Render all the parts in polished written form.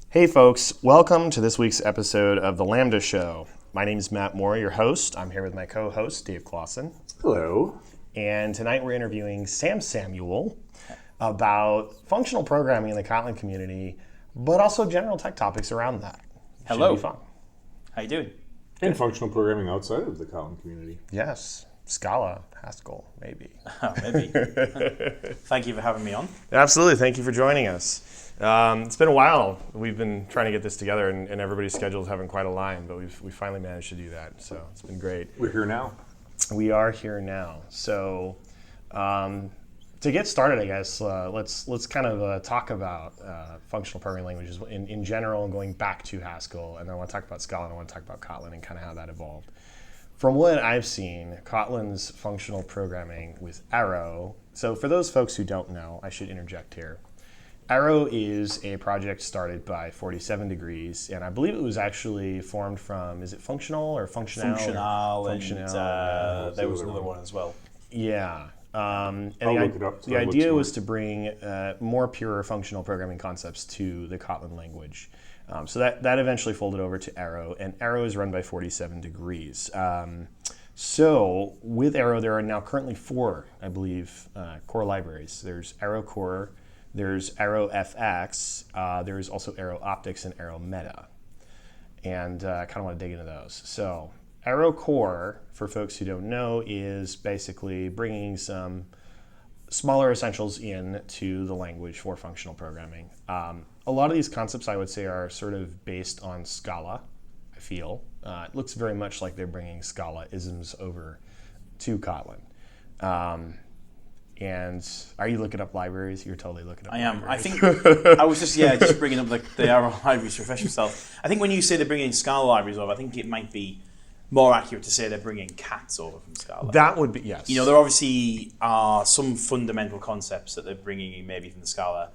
Hey folks, welcome to this week's episode of The Lambda Show. My name is Matt Moore, your host. I'm here with my co-host, Dave Clausen. Hello. And tonight we're interviewing Sam Samuel about functional programming in the Kotlin community, but also general tech topics around that. Hello. Should be fun. How you doing? And functional programming outside of the Kotlin community. Yes. Scala, Haskell, maybe. Oh, maybe. Thank you for having me on. Absolutely. Thank you for joining us. It's been a while. We've been trying to get this together, and everybody's schedules haven't quite aligned, but we finally managed to do that, so it's been great. We're here now. We are here now. So to get started, I guess, let's kind of talk about functional programming languages in general, and going back to Haskell, and then I want to talk about Scala, and I want to talk about Kotlin and kind of how that evolved. From what I've seen, Kotlin's functional programming with Arrow, so for those folks who don't know, I should interject here. Arrow is a project started by 47 Degrees, and I believe it was actually formed from, is it Functional or Functional? And there was another one as well. Yeah. And I'll look it up. The idea was to bring more pure functional programming concepts to the Kotlin language. So that eventually folded over to Arrow, and Arrow is run by 47 Degrees. So with Arrow, there are now currently 4, I believe, core libraries. There's Arrow Core, there's Arrow FX, there's also Arrow Optics and Arrow Meta. And I kind of want to dig into those. So Arrow Core, for folks who don't know, is basically bringing some smaller essentials in to the language for functional programming. A lot of these concepts, I would say, are sort of based on Scala, I feel. It looks very much like they're bringing Scala isms over to Kotlin. And are you looking up libraries? You're totally looking up libraries. I think I was just bringing up the Arrow libraries to refresh myself. I think when you say they're bringing Scala libraries over, I think it might be more accurate to say they're bringing cats over from Scala. That would be, yes. You know, there obviously are some fundamental concepts that they're bringing in maybe from the Scala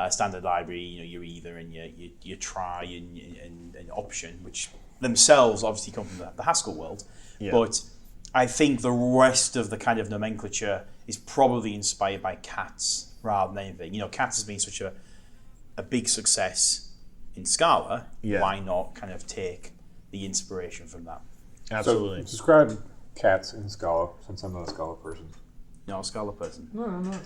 standard library. You know, your either and your try and option, which themselves obviously come from the Haskell world. Yeah. But I think the rest of the kind of nomenclature is probably inspired by cats rather than anything. You know, cats has been such a big success in Scala. Yeah. Why not kind of take the inspiration from that? Absolutely. So describe cats in Scala, since I'm not a Scala person. No, a Scala person. No, I'm not.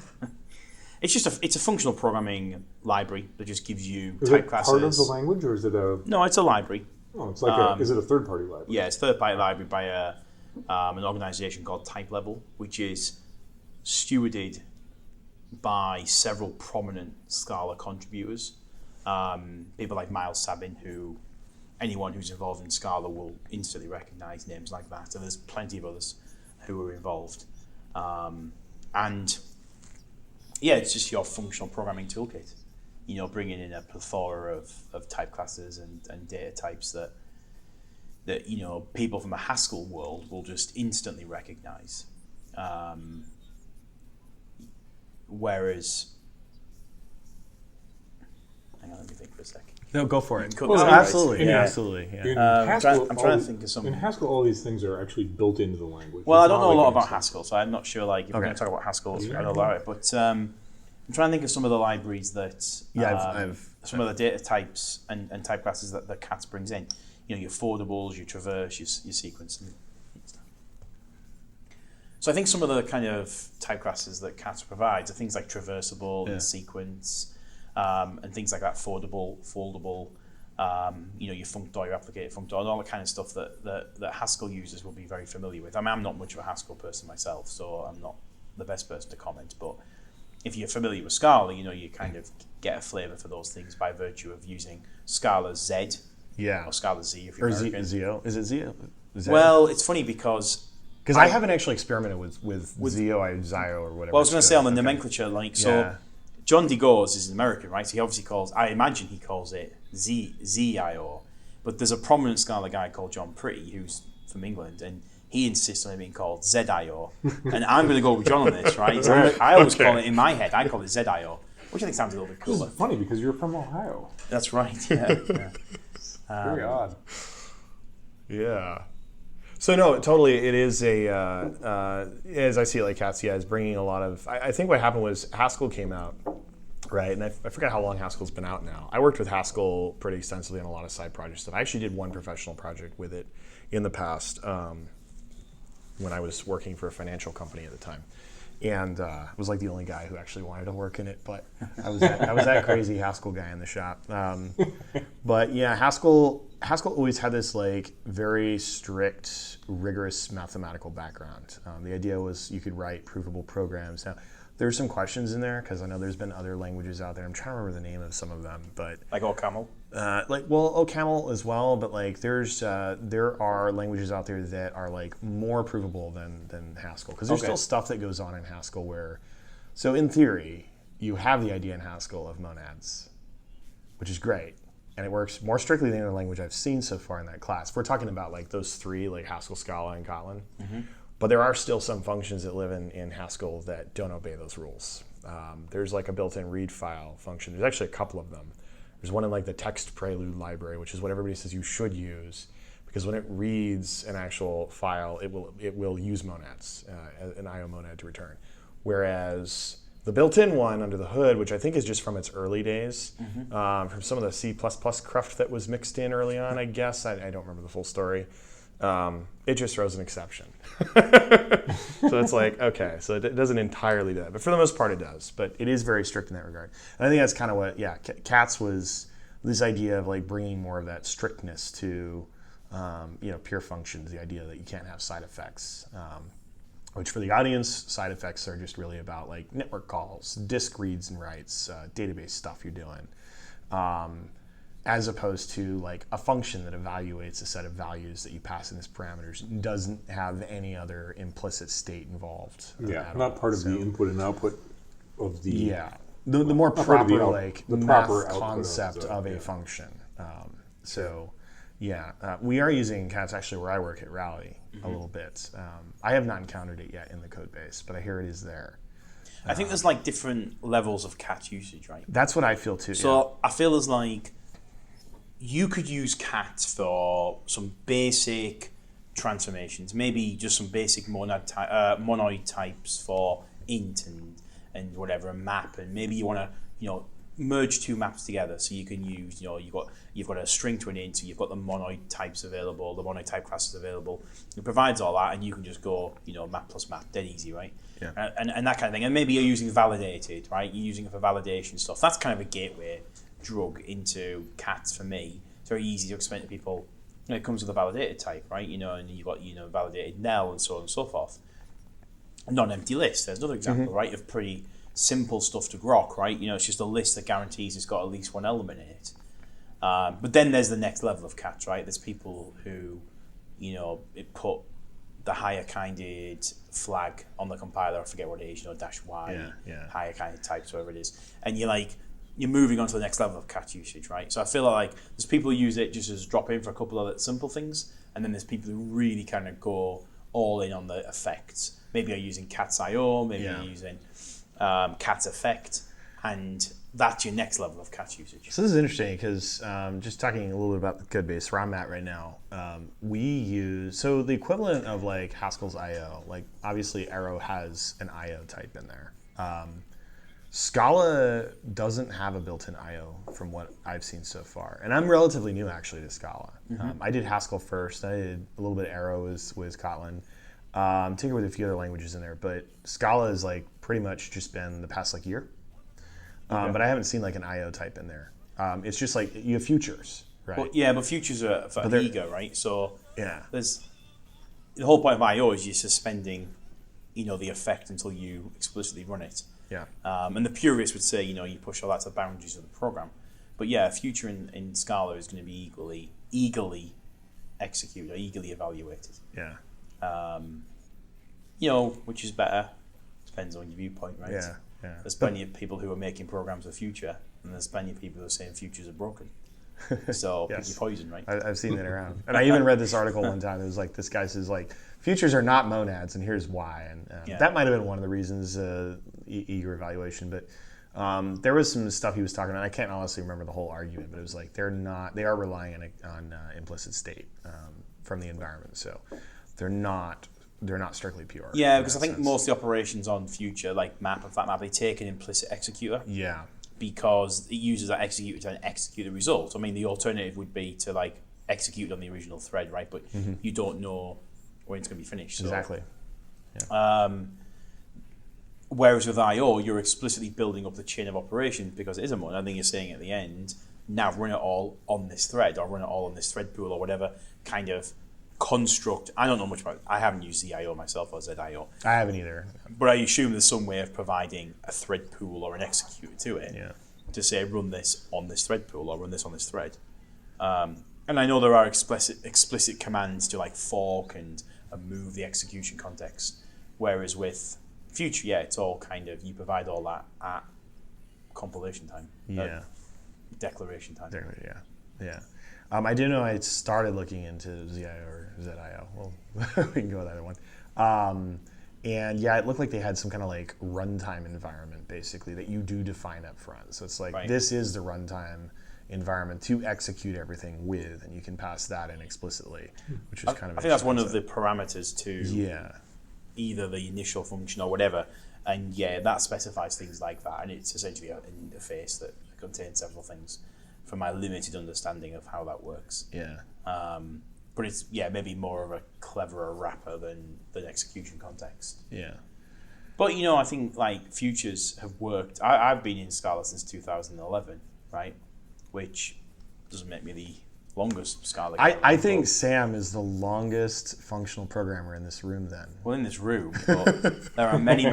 It's a functional programming library that just gives you is type it classes. Part of the language, or is it a? No, it's a library. Oh, it's like is it a third-party library? Yeah, it's a third-party library by an organization called Type Level, which is stewarded by several prominent Scala contributors. People like Miles Sabin, who anyone who's involved in Scala will instantly recognize names like that. And there's plenty of others who are involved. And yeah, it's just your functional programming toolkit. You know, bringing in a plethora of type classes and data types that you know people from the Haskell world will just instantly recognize. Whereas, hang on, let me think for a second. No, go for it. Well, absolutely. Yeah. Absolutely. Yeah. In Haskell, I'm trying to think of some. In Haskell, all these things are actually built into the language. Well, it's I don't know a lot like about Haskell, so I'm not sure. Like, if we're going to talk about Haskell, I know about it. But I'm trying to think of some of the libraries that some of the data types and type classes that CATS brings in. You know, your forwardables, your traverse, your sequence, and stuff. So I think some of the kind of type classes that CATS provides are things like traversable and sequence, and things like that, foldable. You know, your functor, your applicator functor, and all the kind of stuff that Haskell users will be very familiar with. I mean, I'm not much of a Haskell person myself, so I'm not the best person to comment, but if you're familiar with Scala, you know, you kind of get a flavor for those things by virtue of using Scala Z, or Scala Z if you're American. Or Zio. Is it Zio? Well, it's funny because I haven't actually experimented with Zio or Zio or whatever. Well, I was going to say on the nomenclature, like, so John DeGores is an American, right? So he obviously I imagine he calls it ZIO, but there's a prominent Scala guy called John Pretty who's from England, and he insists on it being called ZIO. And I'm going to go with John on this, right? So I always call it, in my head, I call it ZIO, which I think sounds a little bit cooler. This is funny because you're from Ohio. That's right, yeah. Very odd. Yeah. So no, totally. It is as I see it, like CATS, is bringing a lot of. I think what happened was Haskell came out, Right, and I forget how long Haskell's been out now. I worked with Haskell pretty extensively on a lot of side project stuff. I actually did one professional project with it in the past when I was working for a financial company at the time. And was like the only guy who actually wanted to work in it, but I was that crazy Haskell guy in the shop. But yeah, Haskell always had this like very strict, rigorous mathematical background. The idea was you could write provable programs. Now, there's some questions in there because I know there's been other languages out there. I'm trying to remember the name of some of them, but like OCaml. OCaml as well, but like there are languages out there that are like more provable than Haskell because there's still stuff that goes on in Haskell where, so in theory, you have the idea in Haskell of monads, which is great, and it works more strictly than any other language I've seen so far in that class. If we're talking about like those three, like Haskell, Scala, and Kotlin. Mm-hmm. But there are still some functions that live in Haskell that don't obey those rules. There's like a built-in read file function. There's actually a couple of them. There's one in like the text prelude library, which is what everybody says you should use, because when it reads an actual file, it will use monads, an IO monad to return. Whereas the built-in one under the hood, which I think is just from its early days, from some of the C++ cruft that was mixed in early on, I guess. I don't remember the full story. It just throws an exception. So it's like, okay, so it doesn't entirely do that. But for the most part, it does. But it is very strict in that regard. And I think that's kind of what, Cats was this idea of like bringing more of that strictness to, pure functions, the idea that you can't have side effects. Which for the audience, side effects are just really about like network calls, disk reads and writes, database stuff you're doing. As opposed to like a function that evaluates a set of values that you pass in as parameters, doesn't have any other implicit state involved. Not part of the input and output of the... the more proper the math proper concept of a function. We are using Cats actually where I work at Rally a little bit. I have not encountered it yet in the code base, but I hear it is there. I think there's like different levels of Cat usage, right? That's what I feel too. So I feel as like you could use Cat for some basic transformations, maybe just some basic monoid types for int and whatever, a map, and maybe you want to merge two maps together so you can use you've got a string to an int, so you've got the monoid types available, the monoid type classes available. It provides all that, and you can just go map plus map, dead easy, right? Yeah. And that kind of thing. And maybe you're using validated, right? You're using it for validation stuff. That's kind of a gateway drug into Cats for me. It's very easy to explain to people. It comes with a validated type, right? And you've got validated nel and so on and so forth. Non-empty list. There's another example, right, of pretty simple stuff to grok, right? It's just a list that guarantees it's got at least one element in it. But then there's the next level of Cats, right? There's people who, it put the higher kinded flag on the compiler. I forget what it is, -y, higher kinded types, whatever it is, and you're moving on to the next level of Cat usage, right? So I feel like there's people who use it just as drop in for a couple of simple things, and then there's people who really kind of go all in on the effects. Maybe you're using Cat's IO, maybe you're using Cat's effect, and that's your next level of Cat usage. So this is interesting because just talking a little bit about the code base where I'm at right now, we use, so the equivalent of like Haskell's IO, like obviously Arrow has an IO type in there. Scala doesn't have a built-in IO from what I've seen so far. And I'm relatively new actually to Scala. I did Haskell first, I did a little bit of Arrow with Kotlin. Tinker with a few other languages in there, but Scala has like pretty much just been the past like year. But I haven't seen like an IO type in there. It's just like you have futures, right? Well, but futures are for ego, right? So there's the whole point of IO is you're suspending, the effect until you explicitly run it. Yeah. And the purists would say, you push all that to the boundaries of the program. But a future in Scala is going to be eagerly executed or eagerly evaluated. Yeah. Which is better. Depends on your viewpoint, right? Yeah. There's plenty of people who are making programs for future, and there's plenty of people who are saying futures are broken. So pick your poison, right? I've seen that around. And I even read this article one time. It was like, this guy says like, futures are not monads, and here's why. And that might have been one of the reasons, eager evaluation. But there was some stuff he was talking about. I can't honestly remember the whole argument, but it was like they are relying on implicit state from the environment. So they're not strictly pure. Yeah, because I think most of the operations on future, like map and flat map, they take an implicit executor. Yeah. because it uses that executor to execute the result. I mean, the alternative would be to like execute on the original thread, right? But you don't know when it's going to be finished. So, exactly. Yeah. Whereas with I/O, you're explicitly building up the chain of operations because it is a mod. I think you're saying at the end, now run it all on this thread or run it all on this thread pool or whatever kind of construct. I don't know much about it. I haven't used ZIO myself or ZIO. I haven't either. But I assume there's some way of providing a thread pool or an executor to it to say run this on this thread pool or run this on this thread. And I know there are explicit commands to like fork and move the execution context. Whereas with Future, it's all kind of, you provide all that at compilation time. Declaration time. Yeah. I do know I started looking into ZIO or ZIO. Well, we can go with either one. And it looked like they had some kind of like runtime environment basically that you do define up front. So it's like this is the runtime environment to execute everything with, and you can pass that in explicitly, which is kind of. I think that's one of the parameters to either the initial function or whatever, and that specifies things like that, and it's essentially an interface that contains several things. From my limited understanding of how that works. But it's maybe more of a cleverer wrapper than execution context. But I think like futures have worked. I've been in Scala since 2011, right? Which doesn't make me the longest Scala guy. I think Sam is the longest functional programmer in this room then. Well, in this room, but there are many.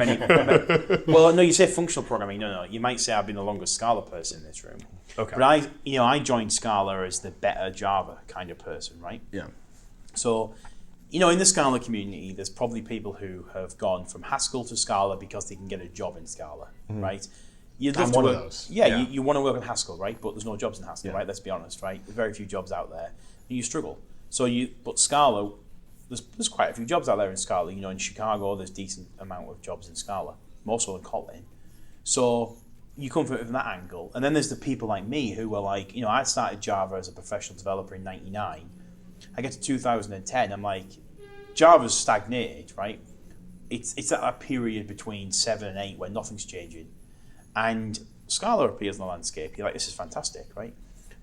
Well, no, you say functional programming. No, you might say I've been the longest Scala person in this room. Okay. But I joined Scala as the better Java kind of person, right? Yeah. So, in the Scala community, there's probably people who have gone from Haskell to Scala because they can get a job in Scala, right? I'm one of those. You want to work in Haskell, right? But there's no jobs in Haskell, right? Let's be honest, right? There's very few jobs out there, and you struggle. But Scala, there's quite a few jobs out there in Scala. In Chicago, there's decent amount of jobs in Scala, more so than Kotlin. So you come from it from that angle, and then there's the people like me who were like, I started Java as a professional developer in '99. I get to 2010, I'm like, Java's stagnated, right? It's at that period between 7 and 8 where nothing's changing. And Scala appears in the landscape. You're like, this is fantastic, right?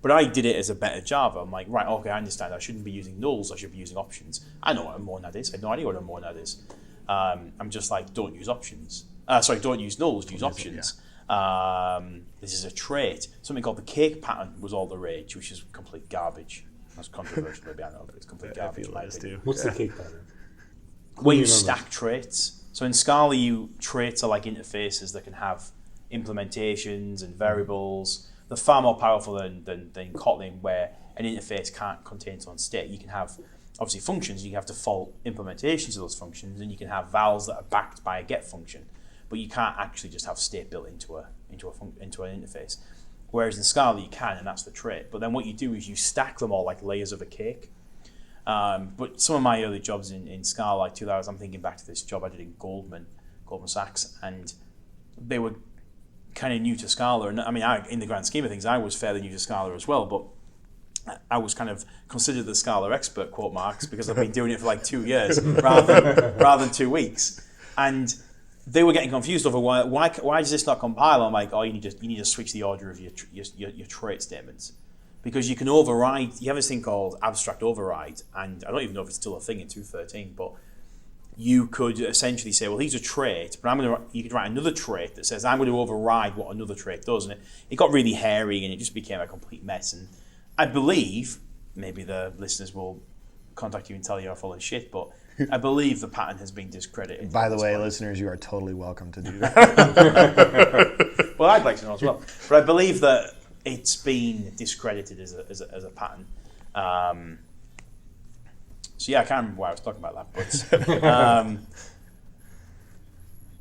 But I did it as a better Java. I'm like, right, okay, I understand. I shouldn't be using nulls. I should be using options. I know what a monad is. I have no idea what a monad is. I'm just like, don't use options. Don't use nulls, use options. This is a trait. Something called the cake pattern was all the rage, which is complete garbage. That's controversial, maybe I know, but it's complete garbage. What's the cake pattern? Where you stack traits. So in Scala, traits are like interfaces that can have implementations and variables. They're far more powerful than Kotlin, where an interface can't contain its own state. You can have obviously functions. You can have default implementations of those functions, and you can have vals that are backed by a get function. But you can't actually just have state built into an interface. Whereas in Scala you can, and that's the trait. But then what you do is you stack them all like layers of a cake. But some of my early jobs in Scala, like 2000, I'm thinking back to this job I did in Goldman Sachs, and they were kind of new to Scala. And I mean, in the grand scheme of things, I was fairly new to Scala as well, but I was kind of considered the Scala expert, quote marks, because I've been doing it for like 2 years rather than 2 weeks. And they were getting confused over why does this not compile? I'm like, you need to switch the order of your trait statements, because you can override. You have this thing called abstract override, and I don't even know if it's still a thing in 2.13, but you could essentially say, well, here's a trait, but you could write another trait that says I'm going to override what another trait does, and it got really hairy and it just became a complete mess. And I believe, maybe the listeners will contact you and tell you I'm full of shit, but I believe the pattern has been discredited. By the way, listeners, you are totally welcome to do that. Well, I'd like to know as well. But I believe that it's been discredited as a pattern. So I can't remember why I was talking about that. But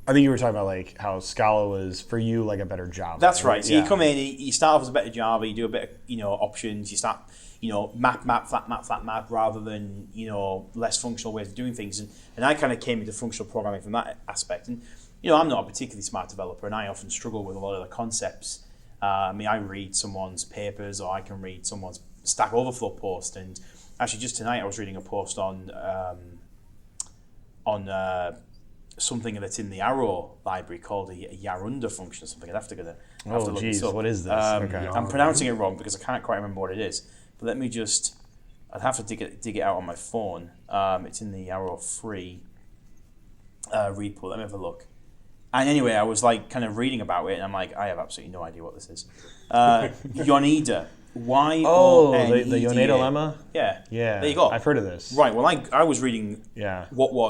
I think you were talking about like how Scala was for you like a better Java. That's right. So you come in, you start off as a better Java, you do a bit of options, you start map, flat map, rather than less functional ways of doing things. And I kind of came into functional programming from that aspect. And I'm not a particularly smart developer, and I often struggle with a lot of the concepts. I read someone's papers, or I can read someone's Stack Overflow post. And actually, just tonight I was reading a post on something that's in the arrow library called a Yarunda function or something. I'd have to look this up. What is this? Okay. I'm pronouncing it wrong because I can't quite remember what it is. But let me just, I'd have to dig it out on my phone. It's in the Arrow free repo. Let me have a look. And anyway, I was like kind of reading about it, and I'm like, I have absolutely no idea what this is. Yoneda. Y-O-N-E-D-A. The Yoneda lemma? Yeah. Yeah. There you go. I've heard of this. Right, well, I was reading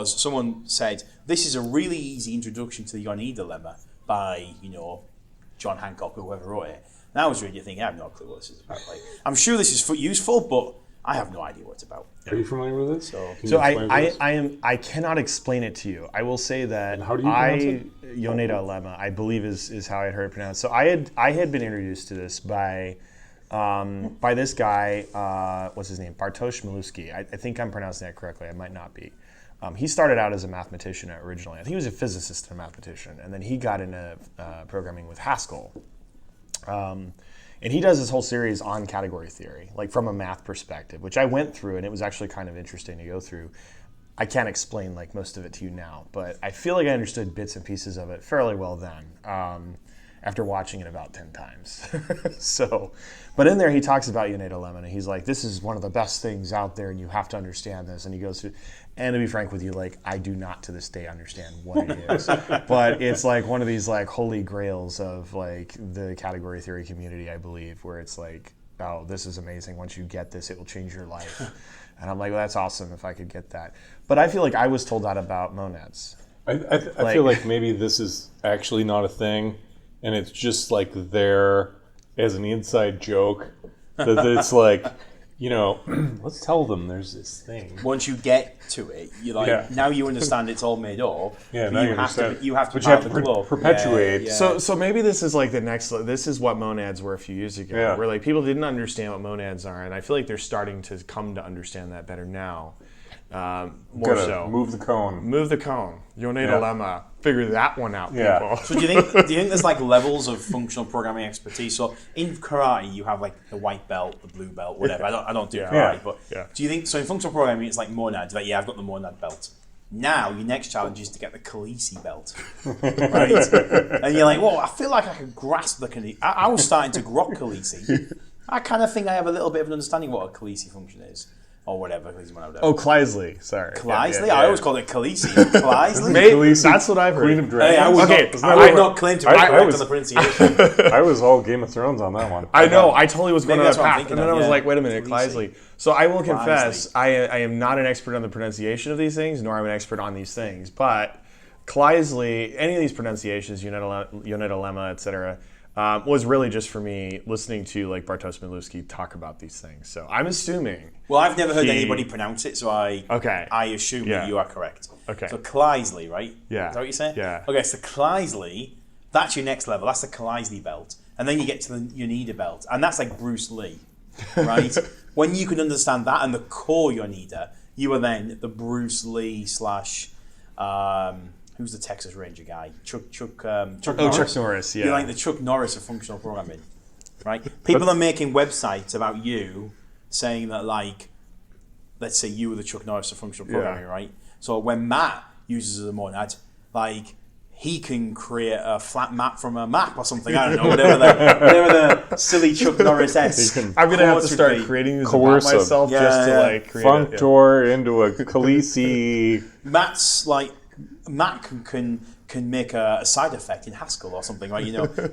someone said, this is a really easy introduction to the Yoneda lemma by, John Hancock or whoever wrote it. And I was reading it thinking, I have no clue what this is about. Like, I'm sure this is useful, but I have no idea what it's about. Are you familiar with it? So I cannot explain it to you. I will say that how do you pronounce it? Yoneda lemma, I believe is how I'd heard it pronounced. So I had been introduced to this by this guy, what's his name? Bartosz Milewski. I think I'm pronouncing that correctly. I might not be. He started out as a mathematician originally. I think he was a physicist and a mathematician, and then he got into programming with Haskell. And he does this whole series on category theory, like from a math perspective, which I went through, and it was actually kind of interesting to go through. I can't explain like most of it to you now, but I feel like I understood bits and pieces of it fairly well then, after watching it about 10 times. But in there he talks about Yoneda lemma, and he's like, this is one of the best things out there, and you have to understand this. And he goes through, and to be frank with you, like, I do not to this day understand what it is. But it's like one of these like holy grails of like the category theory community, I believe, where it's like, oh, this is amazing. Once you get this, it will change your life. And I'm like, well, that's awesome if I could get that. But I feel like I was told that about monads. I feel like maybe this is actually not a thing, and it's just like there as an inside joke that it's like, let's tell them there's this thing. Once you get to it, you're like, now you understand it's all made up. Yeah, but now you have to but you have to perpetuate. Yeah. So maybe this is like the next. This is what monads were a few years ago, where like people didn't understand what monads are, and I feel like they're starting to come to understand that better now. More so. Move the cone. Move the cone. Yoneda lemma. Figure that one out, people. So do you think there's like levels of functional programming expertise? So in karate, you have like the white belt, the blue belt, whatever. I don't do karate, but do you think so? In functional programming, it's like monads. Like, I've got the monad belt. Now your next challenge is to get the Khaleesi belt, right? And you're like, well, I feel like I can grasp the Khaleesi. I was starting to grok Khaleesi. I kind of think I have a little bit of an understanding of what a Khaleesi function is. Or whatever. Oh, Kleisli. Sorry. Kleisli? I always called it Khaleesi. Kleisli? That's what I've heard. Queen of Dragons. I would not claim to be correct on the pronunciation. I was all Game of Thrones on that one. I know. I totally was going on that path. And then I was like, wait a minute, Kleisli. So I will confess, I am not an expert on the pronunciation of these things, nor am I an expert on these things. But Kleisli, any of these pronunciations, Yoneda lemma, etc., was really just for me listening to like Bartosz Milewski talk about these things. So I'm assuming. Well, I've never heard anybody pronounce it, so I assume that you are correct. Okay. So Kleisli, right? Yeah. Is that what you're saying? Yeah. Okay, so Kleisli, that's your next level. That's the Kleisli belt. And then you get to the Yoneda belt. And that's like Bruce Lee, right? When you can understand that and the core Yoneda, you are then the Bruce Lee / who's the Texas Ranger guy? Chuck Norris. Chuck Norris, yeah. You're like the Chuck Norris of functional programming, right? People are making websites about you saying that, like, let's say you were the Chuck Norris of functional programming, right? So when Matt uses a monad, like, he can create a flat map from a map or something. I don't know, whatever the silly Chuck Norris-esque. I'm going to have to start creating these about myself just to like create Functor into a Khaleesi. Matt can make a side effect in Haskell or something, right?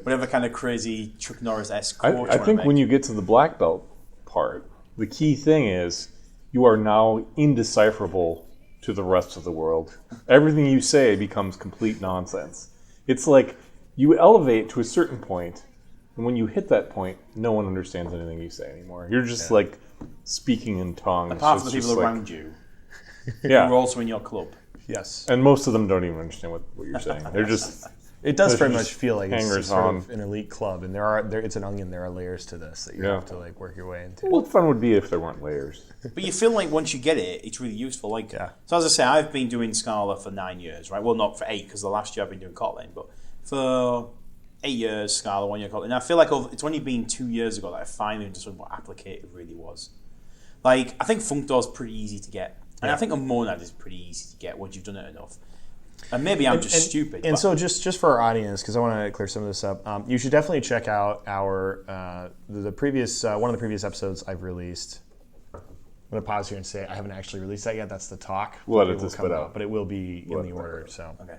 Whatever kind of crazy Chuck Norris-esque. I think when you get to the black belt part, the key thing is you are now indecipherable to the rest of the world. Everything you say becomes complete nonsense. It's like you elevate to a certain point, and when you hit that point, no one understands anything you say anymore. You're just like speaking in tongues. Apart from the people around you, who yeah, are also in your club. Yes. And most of them don't even understand what you're saying. They're just... It does very much feel like it's sort of an elite club, and it's an onion. There are layers to this that you have to like work your way into. What fun would be if there weren't layers? But you feel like once you get it, it's really useful. Like, so as I say, I've been doing Scala for 9 years, right? Well, not for 8, because the last year I've been doing Kotlin, but for 8 years Scala, 1 year Kotlin. And I feel like it's only been 2 years ago that I finally understood what applicative really was. Like, I think Functors is pretty easy to get, and I think a monad is pretty easy to get once you've done it enough. And maybe I'm just stupid. And so just for our audience, because I want to clear some of this up, you should definitely check out our the previous one of the previous episodes I've released. I'm going to pause here and say I haven't actually released that yet. That's the talk. We'll edit this bit out. But it will be in the order. So okay.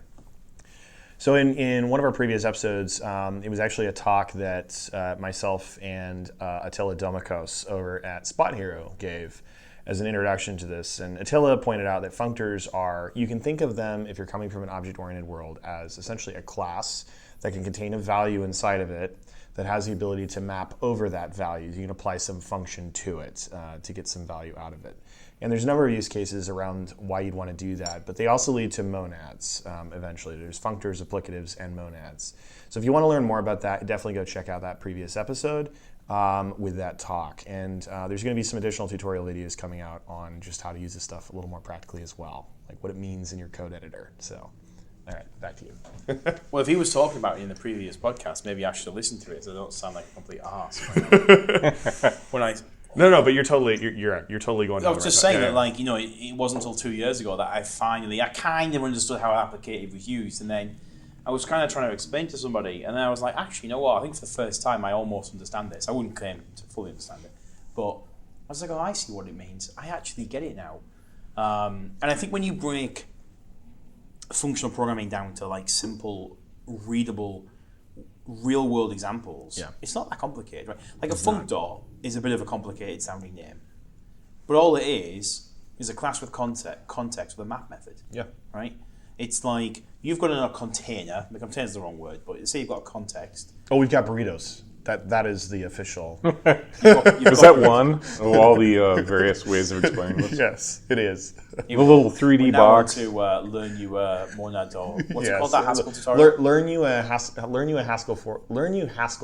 So in one of our previous episodes, it was actually a talk that myself and Attila Domikos over at Spot Hero gave as an introduction to this. And Attila pointed out that functors are, you can think of them, if you're coming from an object-oriented world, as essentially a class that can contain a value inside of it that has the ability to map over that value. You can apply some function to it to get some value out of it. And there's a number of use cases around why you'd want to do that, but they also lead to monads eventually. There's functors, applicatives, and monads. So if you want to learn more about that, definitely go check out that previous episode with that talk. And there's going to be some additional tutorial videos coming out on just how to use this stuff a little more practically as well, like what it means in your code editor. So, all right, back to you. Well, if he was talking about it in the previous podcast, maybe I should have listened to it so I don't sound like a complete arse. When I... No, but you're totally going. I was just saying that, like, you know, it wasn't until 2 years ago that I kind of understood how applicative was used, and then I was kind of trying to explain to somebody, and then I was like, actually, you know what? I think for the first time I almost understand this. I wouldn't claim to fully understand it, but I was like, oh, I see what it means. I actually get it now. And I think when you break functional programming down to like simple, readable, real-world examples, it's not that complicated, right? Like a functor is a bit of a complicated sounding name, but all it is a class with context with a map method. Yeah. Right? It's like you've got a container. The container is the wrong word, but say you've got a context. Oh, we've got burritos. That is the official. Is that one of all the various ways of explaining this? Yes, it is. The little 3D box. To learn you monad or what's it called? That Haskell tutorial. Learn you Haskell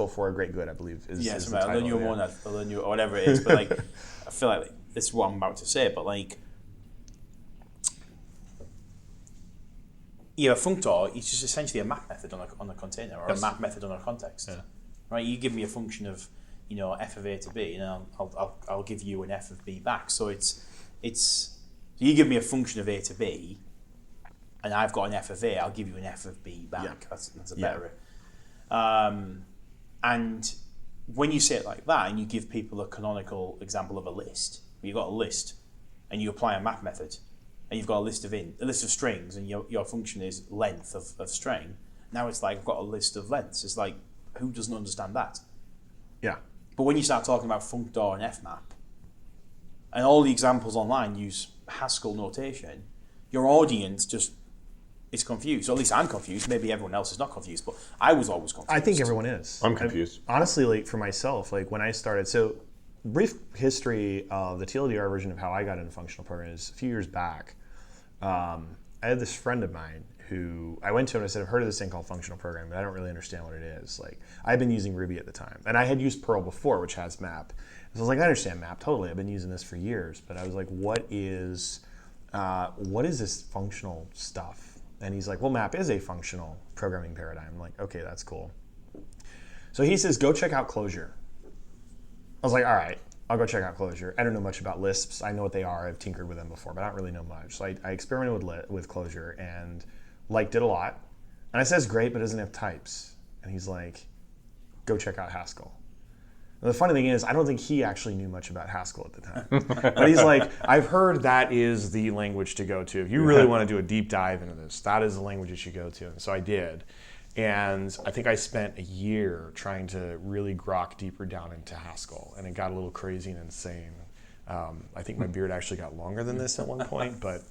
for a great good. I believe is yes. Is the title, learn you a monad, or learn you or whatever it is. But like, I feel like this is what I'm about to say. But like, a functor is just essentially a map method on a container or a map method on a context. Yeah. Right, you give me a function of, f of a to b, and I'll give you an f of b back. So so you give me a function of a to b, and I've got an f of a. I'll give you an f of b back. Yeah. That's a better. And when you say it like that, and you give people a canonical example of a list, you've got a list, and you apply a map method, and you've got a list of strings, and your function is length of string. Now it's like I've got a list of lengths. It's like, who doesn't understand that? Yeah. But when you start talking about functor and fmap, and all the examples online use Haskell notation, your audience just is confused. Or at least I'm confused. Maybe everyone else is not confused, but I was always confused. I think everyone is. I'm confused. Honestly, like for myself, like when I started, so brief history of the TLDR version of how I got into functional programming is a few years back. I had this friend of mine who I went to and I said, I've heard of this thing called functional programming, but I don't really understand what it is. Like, I've been using Ruby at the time, and I had used Perl before, which has map. So I was like, I understand map totally. I've been using this for years, but I was like, what is this functional stuff? And he's like, well, map is a functional programming paradigm. I'm like, okay, that's cool. So he says, go check out Clojure. I was like, all right, I'll go check out Clojure. I don't know much about Lisps. I know what they are. I've tinkered with them before, but I don't really know much. So I experimented with Clojure and liked it a lot. And I said, it's great, but it doesn't have types. And he's like, go check out Haskell. And the funny thing is, I don't think he actually knew much about Haskell at the time. But he's like, I've heard that is the language to go to. If you really want to do a deep dive into this, that is the language you should go to. And so I did. And I think I spent a year trying to really grok deeper down into Haskell. And it got a little crazy and insane. I think my beard actually got longer than this at one point, but...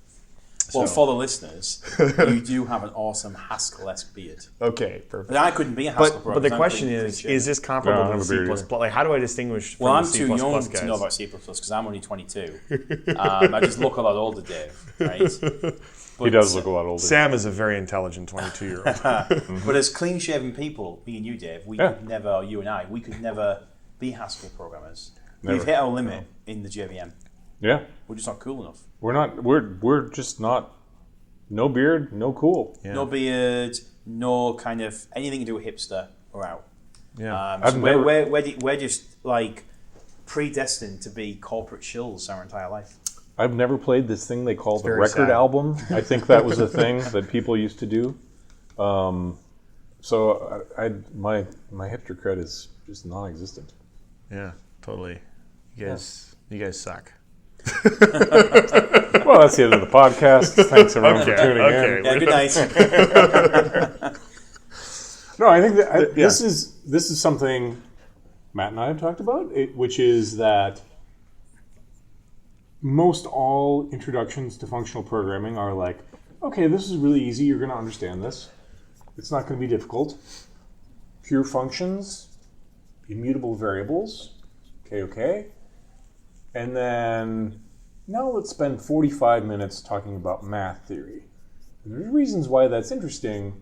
Well, for the listeners, you do have an awesome Haskell-esque beard. Okay, perfect. But I couldn't be a Haskell programmer. But the question is this comparable to C++? Like, how do I distinguish from the C++ guys? Well, I'm too young to know about C++ because I'm only 22. I just look a lot older, Dave, right? But he does look a lot older. Sam is a very intelligent 22-year-old. But as clean-shaven people, me and you, Dave, we could never, you and I, we could never be Haskell programmers. Never. We've hit our limit in the JVM. Yeah. We're just not cool enough. We're just not, no beard, no cool. Yeah. No beard, no kind of anything to do with hipster, we're out. Yeah. So we're just like predestined to be corporate shills our entire life. I've never played this thing they call the very record sad. album. I think that was a thing that people used to do. So my hipster cred is just non-existent. Yeah, totally. You guys suck. Well, that's the end of the podcast. Thanks everyone for tuning in. Yeah, good night. No, I think that this is something Matt and I have talked about, which is that most all introductions to functional programming are like, okay, this is really easy. You're going to understand this. It's not going to be difficult. Pure functions, immutable variables. Okay. And then now let's spend 45 minutes talking about math theory. And there's reasons why that's interesting,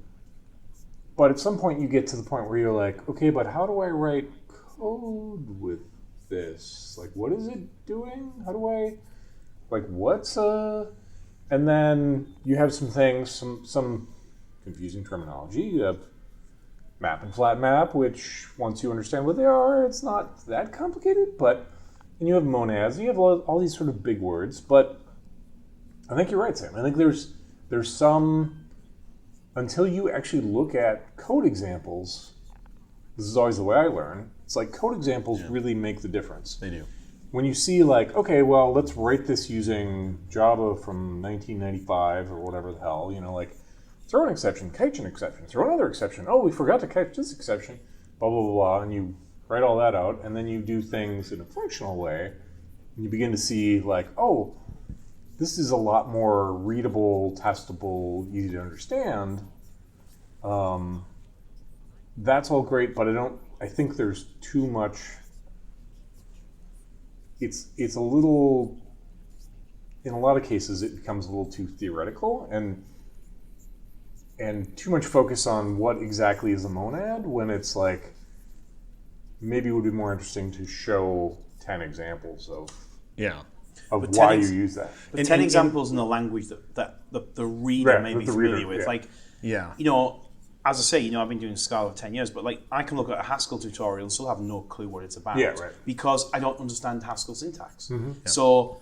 but at some point you get to the point where you're like, okay, but how do I write code with this? Like, what is it doing? How do I, like, what's a... And then you have some things, some confusing terminology. You have map and flat map, which once you understand what they are, it's not that complicated, but... And you have monads, and you have all these sort of big words, but I think you're right, Sam. I think there's some, until you actually look at code examples, this is always the way I learn, it's like code examples really make the difference. They do. When you see like, okay, well, let's write this using Java from 1995 or whatever the hell, like throw an exception, catch an exception, throw another exception, oh, we forgot to catch this exception, blah, blah, blah, blah, and you write all that out, and then you do things in a functional way, and you begin to see like, oh, this is a lot more readable, testable, easy to understand. That's all great, but I think there's too much. It's a little, in a lot of cases, it becomes a little too theoretical and too much focus on what exactly is a monad when it's like, maybe it would be more interesting to show 10 examples of why you use that. But 10 examples in a language that the reader may be familiar with. Like, as I say, I've been doing Scala for 10 years, but like I can look at a Haskell tutorial and still have no clue what it's about because I don't understand Haskell syntax. Mm-hmm. Yeah. So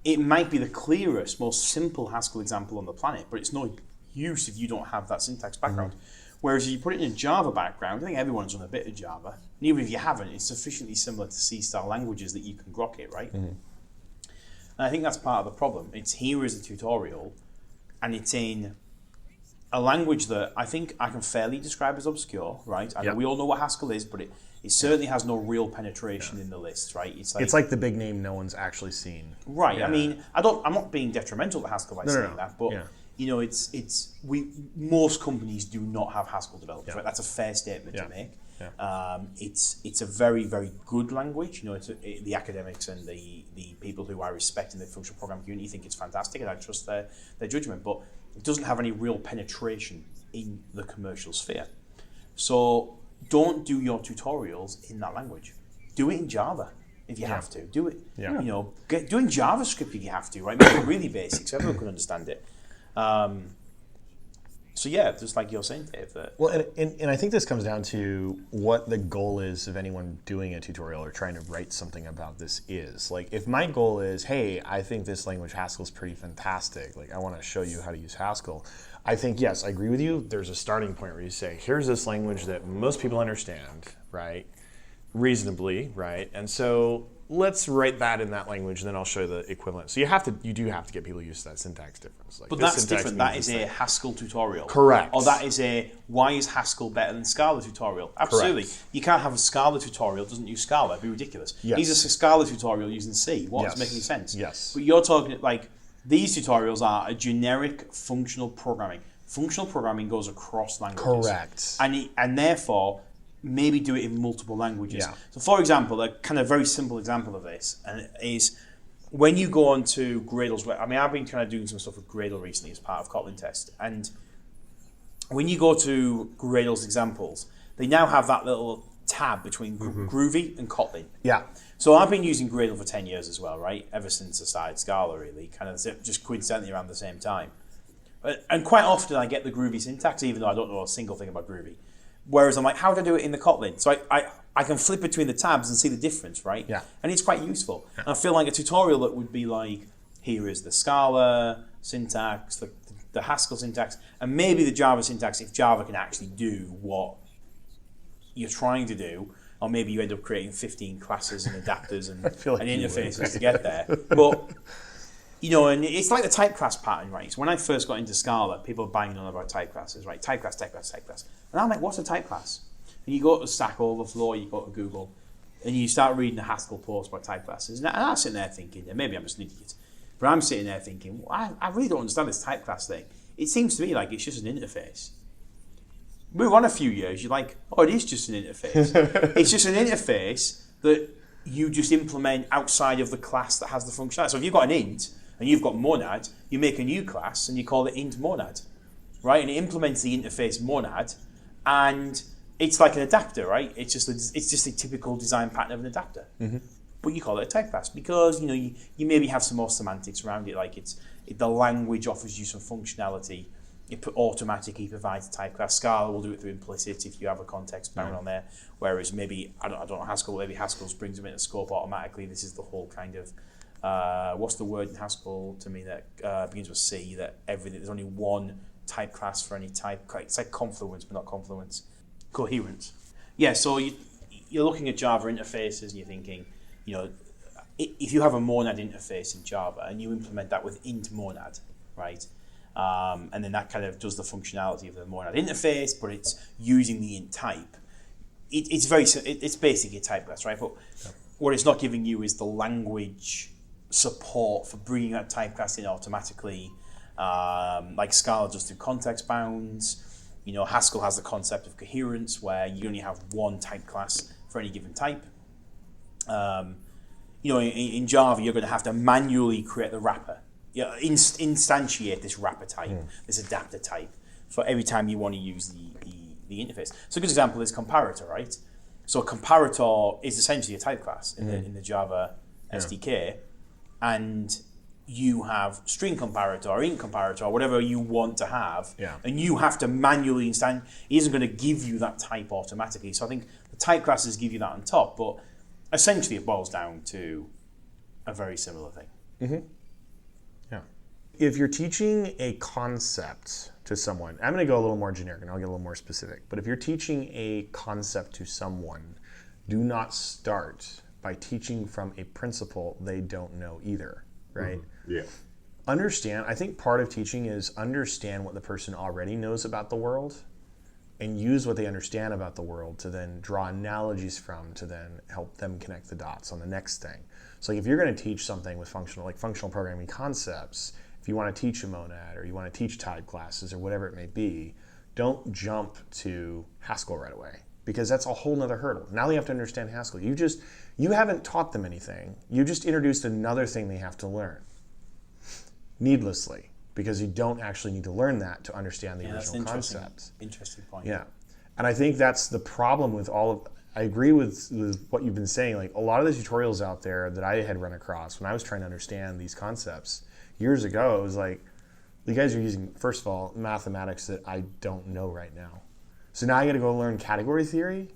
it might be the clearest, most simple Haskell example on the planet, but it's no use if you don't have that syntax background. Mm-hmm. Whereas if you put it in a Java background, I think everyone's done a bit of Java. And even if you haven't, it's sufficiently similar to C-style languages that you can grok it, right? Mm-hmm. And I think that's part of the problem. It's here as a tutorial, and it's in a language that I think I can fairly describe as obscure, right? I know we all know what Haskell is, but it certainly has no real penetration in the list, right? It's like the big name no one's actually seen. Right. Yeah. I mean, I'm not being detrimental to Haskell by saying that, but most companies do not have Haskell developers, right? That's a fair statement to make. Yeah. It's a very, very good language. The academics and the people who I respect in the functional programming community think it's fantastic, and I trust their judgment. But it doesn't have any real penetration in the commercial sphere. So don't do your tutorials in that language. Do it in Java if you have to. Do it. Yeah. Do it in JavaScript if you have to. Right? Make it really basic so everyone can understand it. So just like you're saying, Dave. Well, and I think this comes down to what the goal is of anyone doing a tutorial or trying to write something about this is. Like, if my goal is, hey, I think this language Haskell is pretty fantastic. Like, I want to show you how to use Haskell. I think, yes, I agree with you. There's a starting point where you say, here's this language that most people understand, right? Reasonably, right? And so let's write that in that language, and then I'll show you the equivalent. So you do have to get people used to that syntax difference. Like, but that's different. That is a Haskell tutorial. Correct. Or that is a why is Haskell better than Scala tutorial. Absolutely. Correct. You can't have a Scala tutorial that doesn't use Scala. It'd be ridiculous. Yes. Here's a Scala tutorial using C. What doesn't make any sense? Yes. But you're talking like these tutorials are a generic functional programming. Functional programming goes across languages. Correct. And therefore maybe do it in multiple languages. Yeah. So for example, a kind of very simple example of this is when you go on to Gradle's, I've been kind of doing some stuff with Gradle recently as part of Kotlin test, and when you go to Gradle's examples, they now have that little tab between Groovy and Kotlin. Yeah. So I've been using Gradle for 10 years as well, right? Ever since I started Scala, really, kind of just coincidentally around the same time. And quite often I get the Groovy syntax, even though I don't know a single thing about Groovy. Whereas I'm like, how do I do it in the Kotlin? So I can flip between the tabs and see the difference, right? Yeah. And it's quite useful. Yeah. And I feel like a tutorial that would be like, here is the Scala syntax, the Haskell syntax, and maybe the Java syntax if Java can actually do what you're trying to do, or maybe you end up creating 15 classes and adapters and, and interfaces to get there. But, and it's like the type class pattern, right? So when I first got into Scala, people are banging on about type classes, right? Type class. And I'm like, what's a type class? And you go to Stack Overflow, you go to Google, and you start reading the Haskell post about type classes. And I'm sitting there thinking, and maybe I'm just an idiot, but I'm sitting there thinking, well, I really don't understand this type class thing. It seems to me like it's just an interface. Move on a few years, you're like, oh, it is just an interface. It's just an interface that you just implement outside of the class that has the functionality. So if you've got an int and you've got monad, you make a new class and you call it int monad, right? And it implements the interface monad, and it's like an adapter, right? It's just a typical design pattern of an adapter. Mm-hmm. But you call it a type class because you maybe have some more semantics around it, like the language offers you some functionality. It automatically provides a type class. Scala will do it through implicit if you have a context bound on there. Whereas maybe I don't know Haskell. Maybe Haskell brings them into scope automatically. This is the whole kind of what's the word in Haskell to me that begins with C? That everything there's only one type class for any type. It's like confluence, but not confluence. Coherence. Yeah. So you're looking at Java interfaces and you're thinking, if you have a monad interface in Java and you implement that with int monad, right? And then that kind of does the functionality of the monad interface, but it's using the int type. It's basically a type class, right? But what it's not giving you is the language support for bringing that type class in automatically, like Scala does through context bounds. Haskell has the concept of coherence where you only have one type class for any given type. In Java, you're going to have to manually create the wrapper. Instantiate this wrapper type, this adapter type, for every time you want to use the interface. So a good example is Comparator, right? So a Comparator is essentially a type class in the Java SDK, and you have string comparator or int comparator or whatever you want to have, and you have to manually it isn't going to give you that type automatically. So I think the type classes give you that on top, but essentially it boils down to a very similar thing. Mm-hmm. If you're teaching a concept to someone, I'm going to go a little more generic and I'll get a little more specific, but if you're teaching a concept to someone, do not start by teaching from a principle they don't know either, right? Mm-hmm. Yeah. I think part of teaching is understand what the person already knows about the world and use what they understand about the world to then draw analogies from to then help them connect the dots on the next thing. So if you're going to teach something with functional programming concepts, if you want to teach a monad or you want to teach type classes or whatever it may be, don't jump to Haskell right away because that's a whole nother hurdle. Now they have to understand Haskell. You haven't taught them anything. You just introduced another thing they have to learn needlessly because you don't actually need to learn that to understand the original concept. Interesting point. Yeah. And I think that's the problem with I agree with what you've been saying. Like a lot of the tutorials out there that I had run across when I was trying to understand these concepts years ago, it was like, you guys are using, first of all, mathematics that I don't know right now. So now I got to go learn category theory?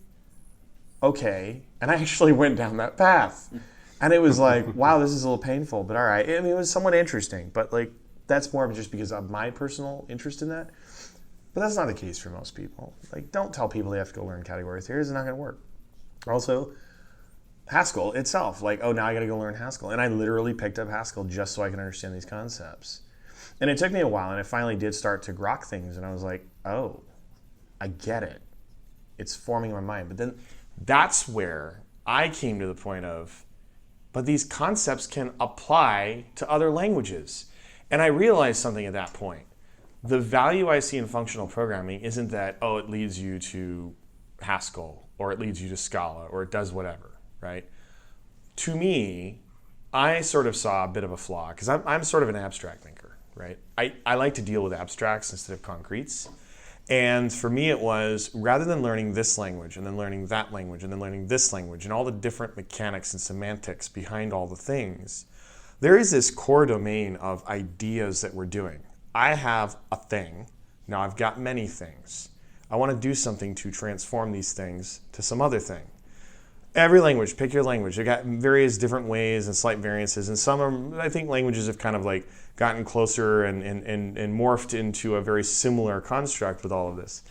Okay. And I actually went down that path. And it was like, wow, this is a little painful, but all right. I mean, it was somewhat interesting, but like, that's more of just because of my personal interest in that. But that's not the case for most people. Like, don't tell people they have to go learn category theory. It's not going to work. Also, Haskell itself, like, oh, now I got to go learn Haskell. And I literally picked up Haskell just so I can understand these concepts. And it took me a while, and I finally did start to grok things, and I was like, oh, I get it. It's forming in my mind. But then that's where I came to the point of, but these concepts can apply to other languages. And I realized something at that point. The value I see in functional programming isn't that, oh, it leads you to Haskell, or it leads you to Scala, or it does whatever. Right? To me, I sort of saw a bit of a flaw because I'm sort of an abstract thinker, right? I like to deal with abstracts instead of concretes. And for me, it was rather than learning this language and then learning that language and then learning this language and all the different mechanics and semantics behind all the things, there is this core domain of ideas that we're doing. I have a thing. Now I've got many things. I want to do something to transform these things to some other thing. Every language, pick your language. They got various different ways and slight variances, and some are, I think languages have kind of like gotten closer and morphed into a very similar construct with all of this.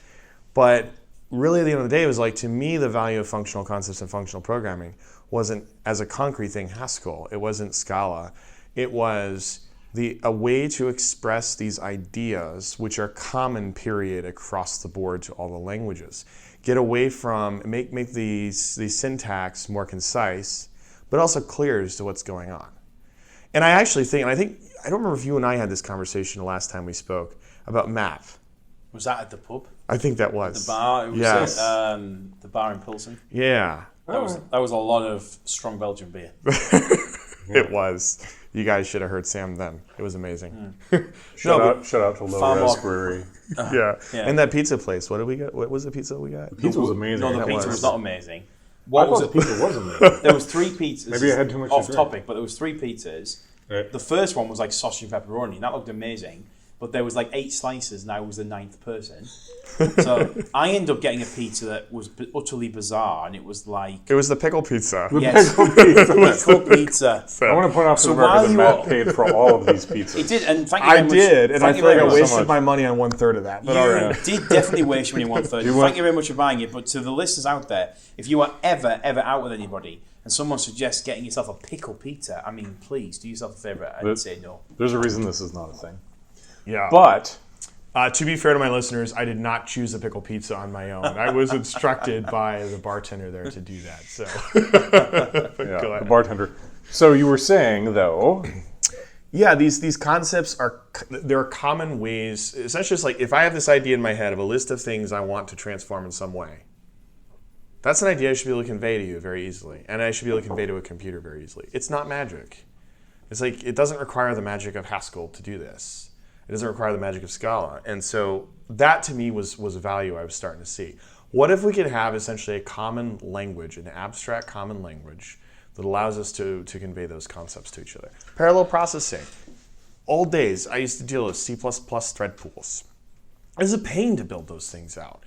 But really at the end of the day, it was like, to me, the value of functional concepts and functional programming wasn't as a concrete thing Haskell. It wasn't Scala. It was a way to express these ideas, which are common, period, across the board to all the languages. Get away from, make these syntax more concise, but also clear as to what's going on. And I actually think, I don't remember if you and I had this conversation the last time we spoke about map. Was that at the pub? I think that was. The bar? It was yes. At the bar in Pilsen? Yeah. That was a lot of strong Belgian beer. It was. You guys should have heard Sam then. It was amazing. Shout out to Low Res Brewery. Yeah. And that pizza place. What did we get? What was the pizza we got? The pizza was amazing. No, the pizza was not amazing. I thought the pizza was amazing. There was 3 pizzas. Maybe I had too much off to drink. topic, but there was 3 pizzas. Right. The first one was like sausage and pepperoni, and that looked amazing. But there was like 8 slices, and I was the 9th person. So I ended up getting a pizza that was utterly bizarre, and it was like... It was the pickle pizza. Yes, pickle pizza. I want to point out to the record that Matt paid for all of these pizzas. He did, and thank you very much. I did, and I feel like I wasted much. my money on 1/3 of that. But You all right. did definitely waste money on 1/3. Thank you very much for buying it. But to the listeners out there, if you are ever out with anybody and someone suggests getting yourself a pickle pizza, I mean, please do yourself a favor and say no. There's a reason this is not a thing. Yeah. But... to be fair to my listeners, I did not choose a pickle pizza on my own. I was instructed by the bartender there to do that. So, yeah, the bartender. So you were saying, though, yeah, these concepts there are common ways. Essentially, it's like if I have this idea in my head of a list of things I want to transform in some way, that's an idea I should be able to convey to you very easily, and I should be able to convey to a computer very easily. It's not magic. It's like it doesn't require the magic of Haskell to do this. It doesn't require the magic of Scala. And so that to me was a value I was starting to see. What if we could have essentially a common language, an abstract common language that allows us to convey those concepts to each other? Parallel processing. Old days, I used to deal with C++ thread pools. It was a pain to build those things out.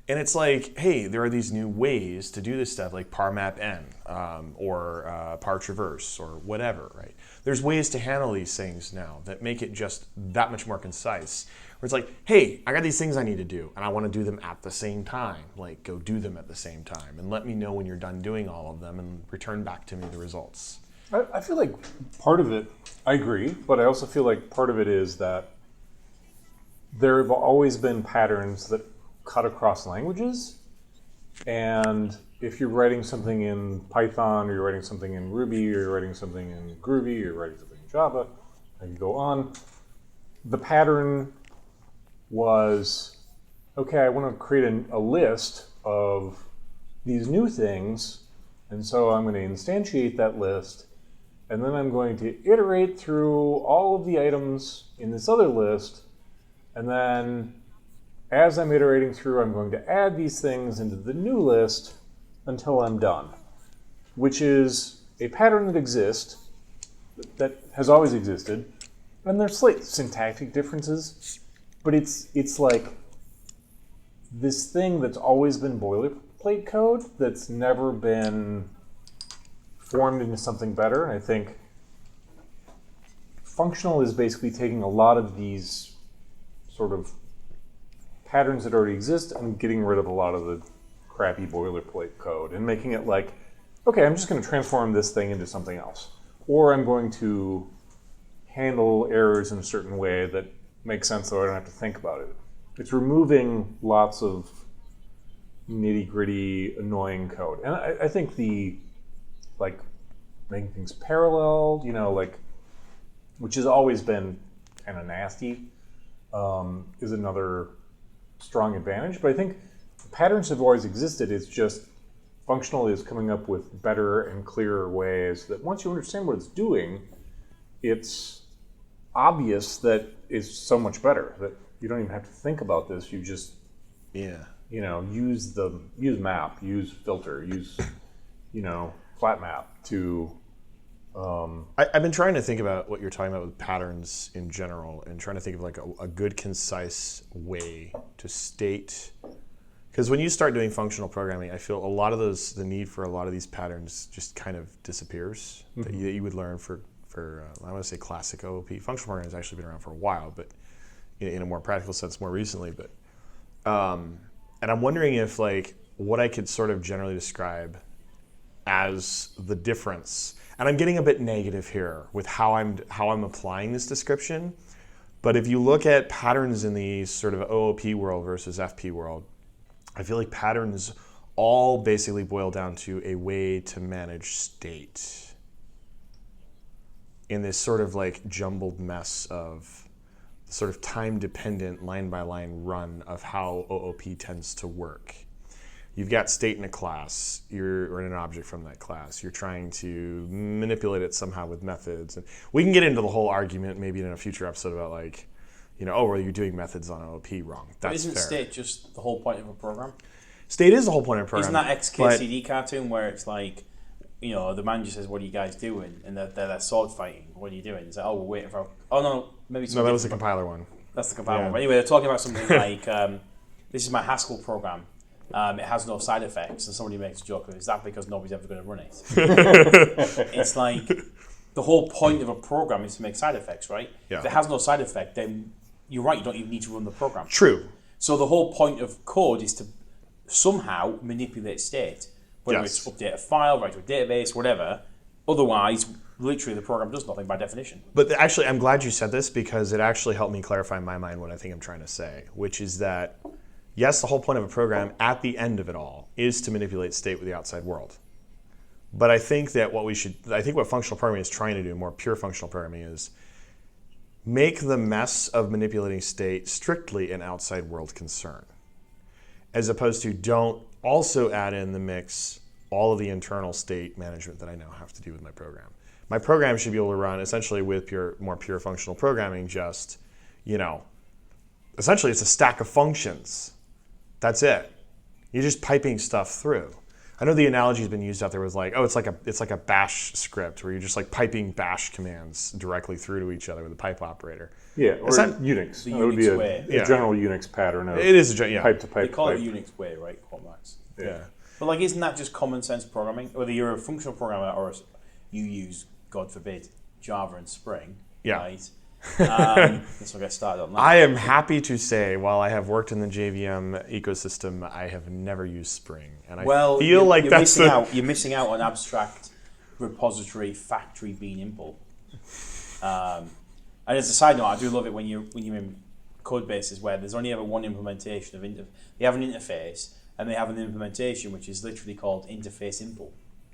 And it's like, hey, there are these new ways to do this stuff, like parmap_n or partraverse or whatever, right? There's ways to handle these things now that make it just that much more concise. Where it's like, hey, I got these things I need to do, and I want to do them at the same time. Like, go do them at the same time, and let me know when you're done doing all of them, and return back to me the results. I feel like part of it, I agree, but I also feel like part of it is that there have always been patterns that cut across languages, and if you're writing something in Python, or you're writing something in Ruby, or you're writing something in Groovy, or you're writing something in Java, I can go on. The pattern was, okay, I want to create a list of these new things, and so I'm going to instantiate that list, and then I'm going to iterate through all of the items in this other list, and then as I'm iterating through, I'm going to add these things into the new list until I'm done, which is a pattern that exists, that has always existed, and there's slight syntactic differences, but it's like this thing that's always been boilerplate code that's never been formed into something better. And I think functional is basically taking a lot of these sort of patterns that already exist and getting rid of a lot of the crappy boilerplate code and making it like, okay, I'm just going to transform this thing into something else. Or I'm going to handle errors in a certain way that makes sense so I don't have to think about it. It's removing lots of nitty-gritty, annoying code. And I think the, like, making things parallel, which has always been kind of nasty, is another strong advantage. But I think patterns have always existed. It's just functional is coming up with better and clearer ways that once you understand what it's doing, it's obvious that it's so much better that you don't even have to think about this. You just, use map, use filter, use, flat map to. I've been trying to think about what you're talking about with patterns in general and trying to think of like a good, concise way to state Because when you start doing functional programming, I feel the need for a lot of these patterns just kind of disappears that you would learn for I want to say classic OOP. Functional programming has actually been around for a while, but in a more practical sense more recently. But and I'm wondering if what I could sort of generally describe as the difference, and I'm getting a bit negative here with how I'm applying this description, but if you look at patterns in the sort of OOP world versus FP world, I feel like patterns all basically boil down to a way to manage state in this sort of jumbled mess of sort of time-dependent line-by-line run of how OOP tends to work. You've got state in a class, or in an object from that class. You're trying to manipulate it somehow with methods. And we can get into the whole argument maybe in a future episode about well, you're doing methods on OOP wrong. That's but isn't fair. state just the whole point of a program? State is the whole point of a program. Isn't that XKCD cartoon where it's the manager says, "What are you guys doing?" And they're sword fighting. What are you doing? It's like, "Oh, we're waiting for." Oh no, maybe. No, that was the compiler one. That's the compiler one. But anyway, they're talking about something like, "This is my Haskell program. It has no side effects," and somebody makes a joke of, "Is that because nobody's ever going to run it?" It's like the whole point of a program is to make side effects, right? Yeah. If it has no side effect, then you're right. You don't even need to run the program. True. So the whole point of code is to somehow manipulate state, whether it's update a file, write to a database, whatever. Otherwise, literally, the program does nothing by definition. But actually, I'm glad you said this because it actually helped me clarify in my mind what I think I'm trying to say, which is that, yes, the whole point of a program at the end of it all is to manipulate state with the outside world. But I think that what functional programming is trying to do, more pure functional programming, is make the mess of manipulating state strictly an outside world concern, as opposed to don't also add in the mix all of the internal state management that I now have to do with my program. My program should be able to run essentially with more pure functional programming, just, essentially it's a stack of functions. That's it. You're just piping stuff through. I know the analogy has been used out there was it's like a bash script where you're just piping bash commands directly through to each other with a pipe operator. Yeah, or Unix. The That would be Unix a general Unix pattern of it is a pipe to pipe. They call it Unix way, right? Cormax. Yeah. But isn't that just common sense programming? Whether you're a functional programmer or you use, God forbid, Java and Spring, yeah. Right? Let's not get started on that. I am happy to say, while I have worked in the JVM ecosystem, I have never used Spring, and I feel you're missing out on abstract repository factory bean impl. And as a side note, I do love it when you're in code bases where there's only ever one implementation of they have an interface and they have an implementation which is literally called interface impl.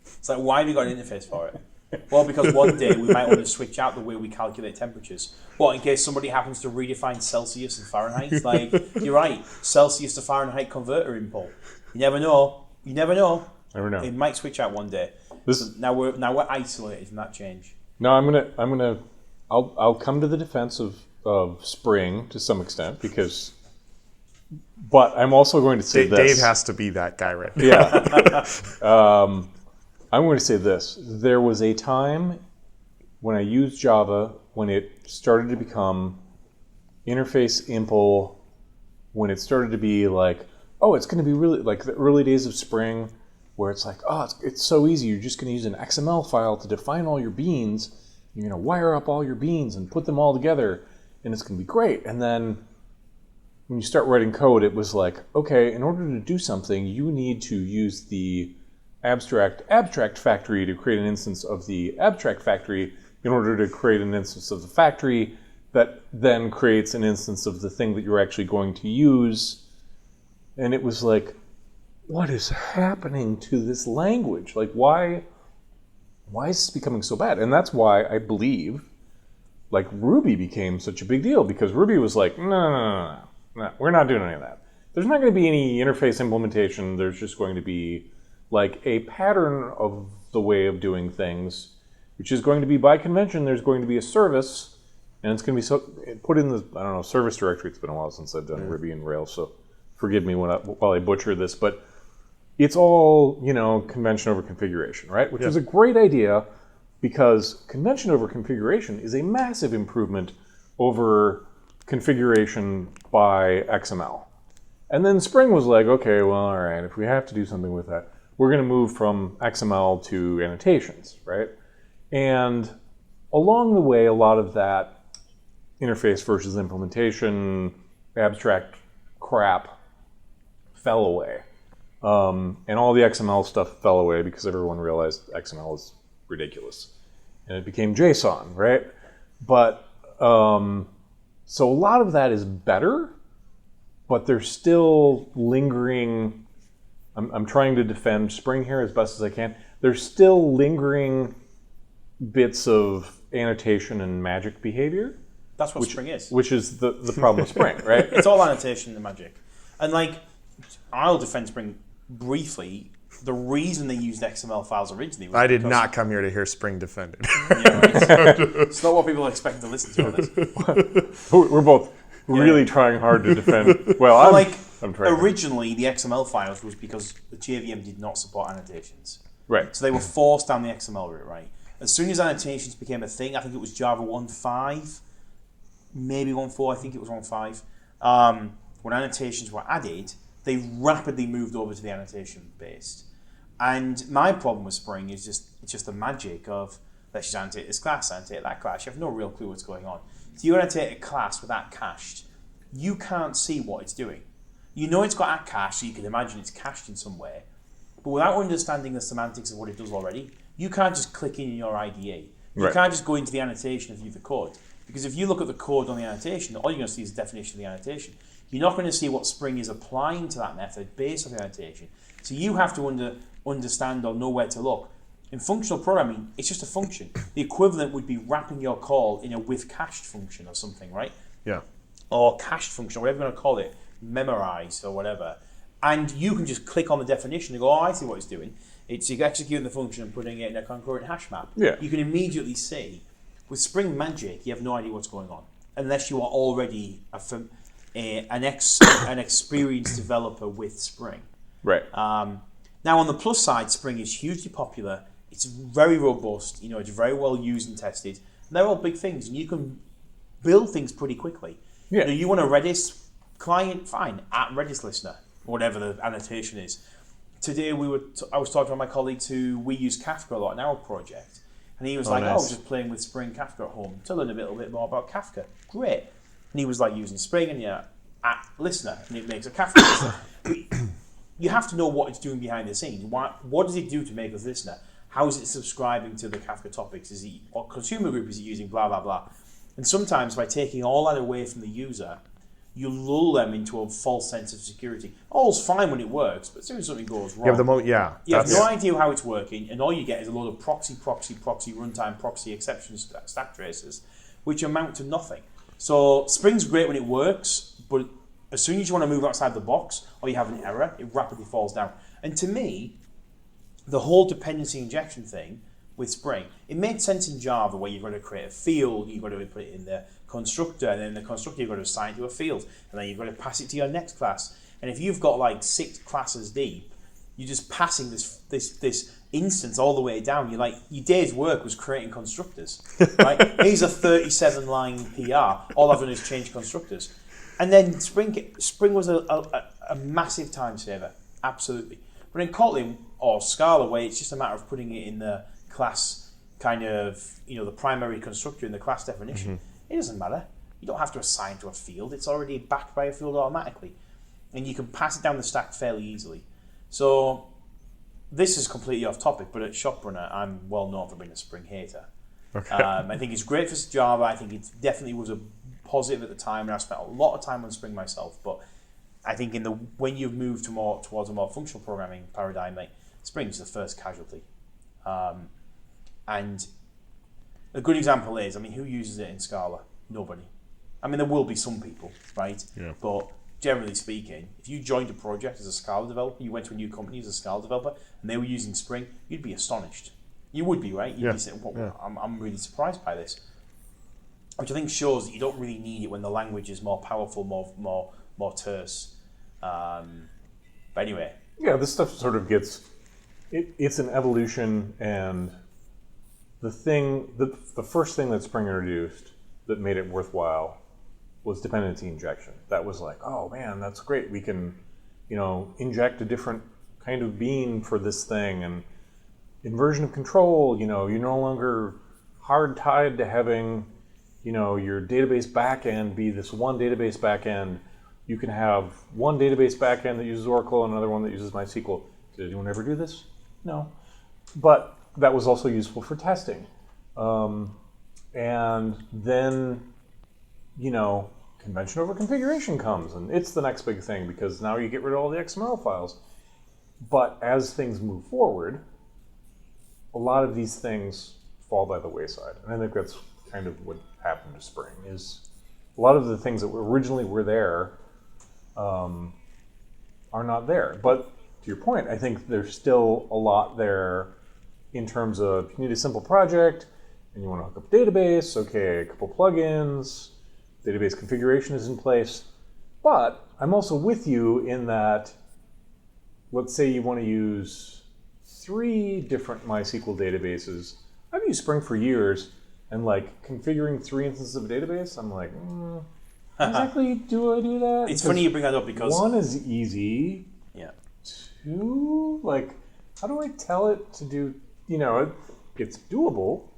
It's like, why have you got an interface for it? Well, because one day we might want to switch out the way we calculate temperatures. Well, in case somebody happens to redefine Celsius and Fahrenheit, you're right, Celsius to Fahrenheit converter impl. You never know. Never know. It might switch out one day. So now we're isolated from that change. No, I'll come to the defense of Spring to some extent but I'm also going to say this. Dave has to be that guy right now. Yeah. I'm going to say this. There was a time when I used Java when it started to become interface impl, when it started to be it's going to be really like the early days of Spring, where it's it's so easy. You're just going to use an XML file to define all your beans. You're going to wire up all your beans and put them all together, and it's going to be great. And then when you start writing code, it was okay, in order to do something, you need to use the abstract factory to create an instance of the abstract factory in order to create an instance of the factory that then creates an instance of the thing that you're actually going to use. And it was what is happening to this language? Why is this becoming so bad? And that's why I believe Ruby became such a big deal, because Ruby was no, we're not doing any of that. There's not going to be any interface implementation. There's just going to be a pattern of the way of doing things, which is going to be, by convention, there's going to be a service, and it's going to be put in the, service directory. It's been a while since I've done Ruby and Rails, so forgive me while I butcher this, but it's all, convention over configuration, right? Which is a great idea, because convention over configuration is a massive improvement over configuration by XML. And then Spring was like, okay, well, all right, if we have to do something with that, we're going to move from XML to annotations, right? And along the way, a lot of that interface versus implementation, abstract crap fell away. And all the XML stuff fell away because everyone realized XML is ridiculous. And it became JSON, right? But so a lot of that is better, but there's still lingering. I'm trying to defend Spring here as best as I can. There's still lingering bits of annotation and magic behavior. That's what Spring is. Which is the problem with Spring, right? It's all annotation and magic. And like, I'll defend Spring briefly. The reason they used XML files originally was I did not come here to hear Spring defended. Yeah, right. It's not what people expect to listen to on this. We're both really trying hard to defend. Well, I'm trying. Originally, the XML files was because the JVM did not support annotations. Right. So they were forced down the XML route, right? As soon as annotations became a thing, I think it was Java 1.5, maybe 1.4, I think it was 1.5, when annotations were added, they rapidly moved over to the annotation-based. And my problem with Spring is just the magic of, let's just annotate this class, annotate that class. You have no real clue what's going on. So you annotate a class with that cached, you can't see what it's doing. You know it's got that cache, so you can imagine it's cached in some way. But without understanding the semantics of what it does already, you can't just click in your IDE. You can't just go into the annotation and view the code. Because if you look at the code on the annotation, all you're going to see is the definition of the annotation. You're not going to see what Spring is applying to that method based on the annotation. So you have to understand or know where to look. In functional programming, it's just a function. The equivalent would be wrapping your call in a with cached function or something, right? Yeah. Or cached function, or whatever you want to call it, memorized or whatever. And you can just click on the definition and go, oh, I see what it's doing. It's executing the function and putting it in a concurrent hash map. Yeah. You can immediately see. With Spring Magic, you have no idea what's going on unless you are already an experienced developer with Spring. Right. Now, on the plus side, Spring is hugely popular. It's very robust. It's very well used and tested. And they're all big things, and you can build things pretty quickly. Yeah. You want a Redis client? Fine, at Redis Listener, whatever the annotation is. Today, I was talking to my colleagues we use Kafka a lot in our project. And he was nice. I was just playing with Spring Kafka at home to learn a little bit more about Kafka. Great. And he was using Spring and at Listener, and it makes a Kafka listener. You have to know what it's doing behind the scenes. What does it do to make us listener? How is it subscribing to the Kafka topics? What consumer group is it using? Blah, blah, blah. And sometimes by taking all that away from the user, you lull them into a false sense of security. All's fine when it works, but as soon as something goes wrong, you have no idea how it's working, and all you get is a load of proxy, runtime proxy exception stack traces, which amount to nothing. So Spring's great when it works, but as soon as you want to move outside the box, or you have an error, it rapidly falls down. And to me, the whole dependency injection thing with Spring, it made sense in Java where you've got to create a field, you've got to put it in the constructor, and then the constructor you've got to assign to a field, and then you've got to pass it to your next class. And if you've got 6 classes deep, you're just passing this instance all the way down. Your day's work was creating constructors. Right? Here's a 37-line PR. All I've done is change constructors. And then Spring was a massive time saver, absolutely. But in Kotlin or Scala, where it's just a matter of putting it in the class the primary constructor in the class definition, it doesn't matter. You don't have to assign to a field. It's already backed by a field automatically. And you can pass it down the stack fairly easily. So this is completely off topic, but at ShopRunner, I'm well known for being a Spring hater. Okay. I think it's great for Java. I think it definitely was a positive at the time, and I've spent a lot of time on Spring myself. But I think when you've moved towards a more functional programming paradigm, Spring's the first casualty. And a good example is, who uses it in Scala? Nobody. There will be some people, right? Yeah. But generally speaking, if you joined a project as a Scala developer, you went to a new company as a Scala developer, and they were using Spring, you'd be astonished. You would be, right? You'd be saying, I'm really surprised by this. Which I think shows that you don't really need it when the language is more powerful, more terse. But anyway. Yeah, this stuff sort of gets... It's an evolution, and the first thing that Spring introduced that made it worthwhile was dependency injection. That was like, oh man, that's great. We can, inject a different kind of bean for this thing. And inversion of control, you're no longer hard tied to having, your database backend be this one database backend. You can have one database backend that uses Oracle and another one that uses MySQL. Did anyone ever do this? No. But that was also useful for testing. And then, convention over configuration comes, and it's the next big thing because now you get rid of all the XML files. But as things move forward, a lot of these things fall by the wayside. And I think that's kind of what happened to Spring, is a lot of the things that originally were there are not there. But to your point, I think there's still a lot there in terms of you need a simple project and you want to hook up a database, okay, a couple plugins, database configuration is in place. But I'm also with you in that, let's say you want to use 3 different MySQL databases. I've used Spring for years, and like configuring 3 instances of a database, I'm like, exactly do I do that? It's funny you bring that up because 1 is easy. Yeah. 2, like, how do I tell it to do? It's doable,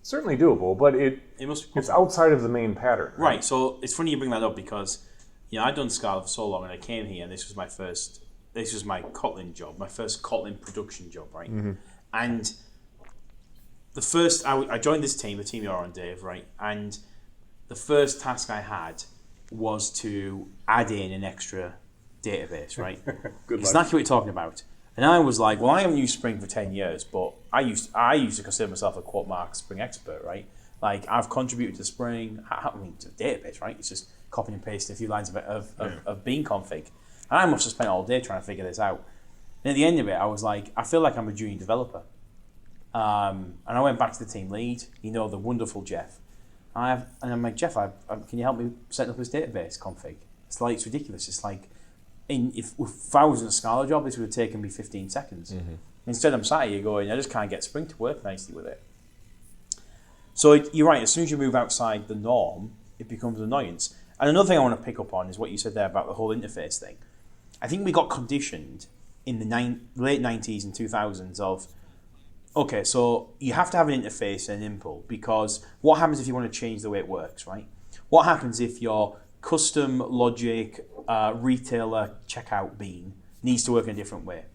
certainly doable, but it's outside of the main pattern. Right. So it's funny you bring that up because I'd done Scala for so long, and I came here, and this was my Kotlin job, my first Kotlin production job, right? Mm-hmm. And the first, I joined this team, the team you're on, Dave, right? And the first task I had was to add in an extra database, right? Good luck. Exactly what you're talking about. And I was like, well, I haven't used Spring for 10 years, but I used to consider myself a quote mark Spring expert, right? Like, I've contributed to Spring, to a database, right? It's just copying and pasting a few lines of bean config. And I must have spent all day trying to figure this out. And at the end of it, I was like, I feel like I'm a junior developer. And I went back to the team lead, the wonderful Jeff. And I'm like, Jeff, can you help me set up this database config? It's ridiculous. It's like, if I was in a Scala job, this would have taken me 15 seconds. Mm-hmm. Instead, I'm sat here going, I just can't get Spring to work nicely with it. So you're right, as soon as you move outside the norm, it becomes an annoyance. And another thing I want to pick up on is what you said there about the whole interface thing. I think we got conditioned in the late 90s and 2000s of, okay, so you have to have an interface and an impl, because what happens if you want to change the way it works, right? What happens if your custom logic retailer checkout bean needs to work in a different way?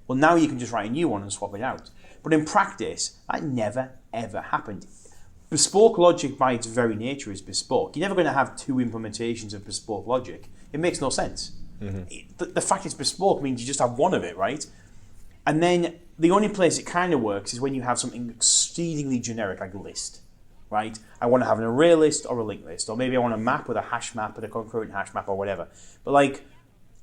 Well, now you can just write a new one and swap it out. But in practice, that never, ever happened. Bespoke logic by its very nature is bespoke. You're never going to have 2 implementations of bespoke logic. It makes no sense. Mm-hmm. The fact it's bespoke means you just have one of it, right? And then the only place it kind of works is when you have something exceedingly generic, like a list, right? I want to have an array list or a linked list, or maybe I want a map with a hash map and a concurrent hash map or whatever. But like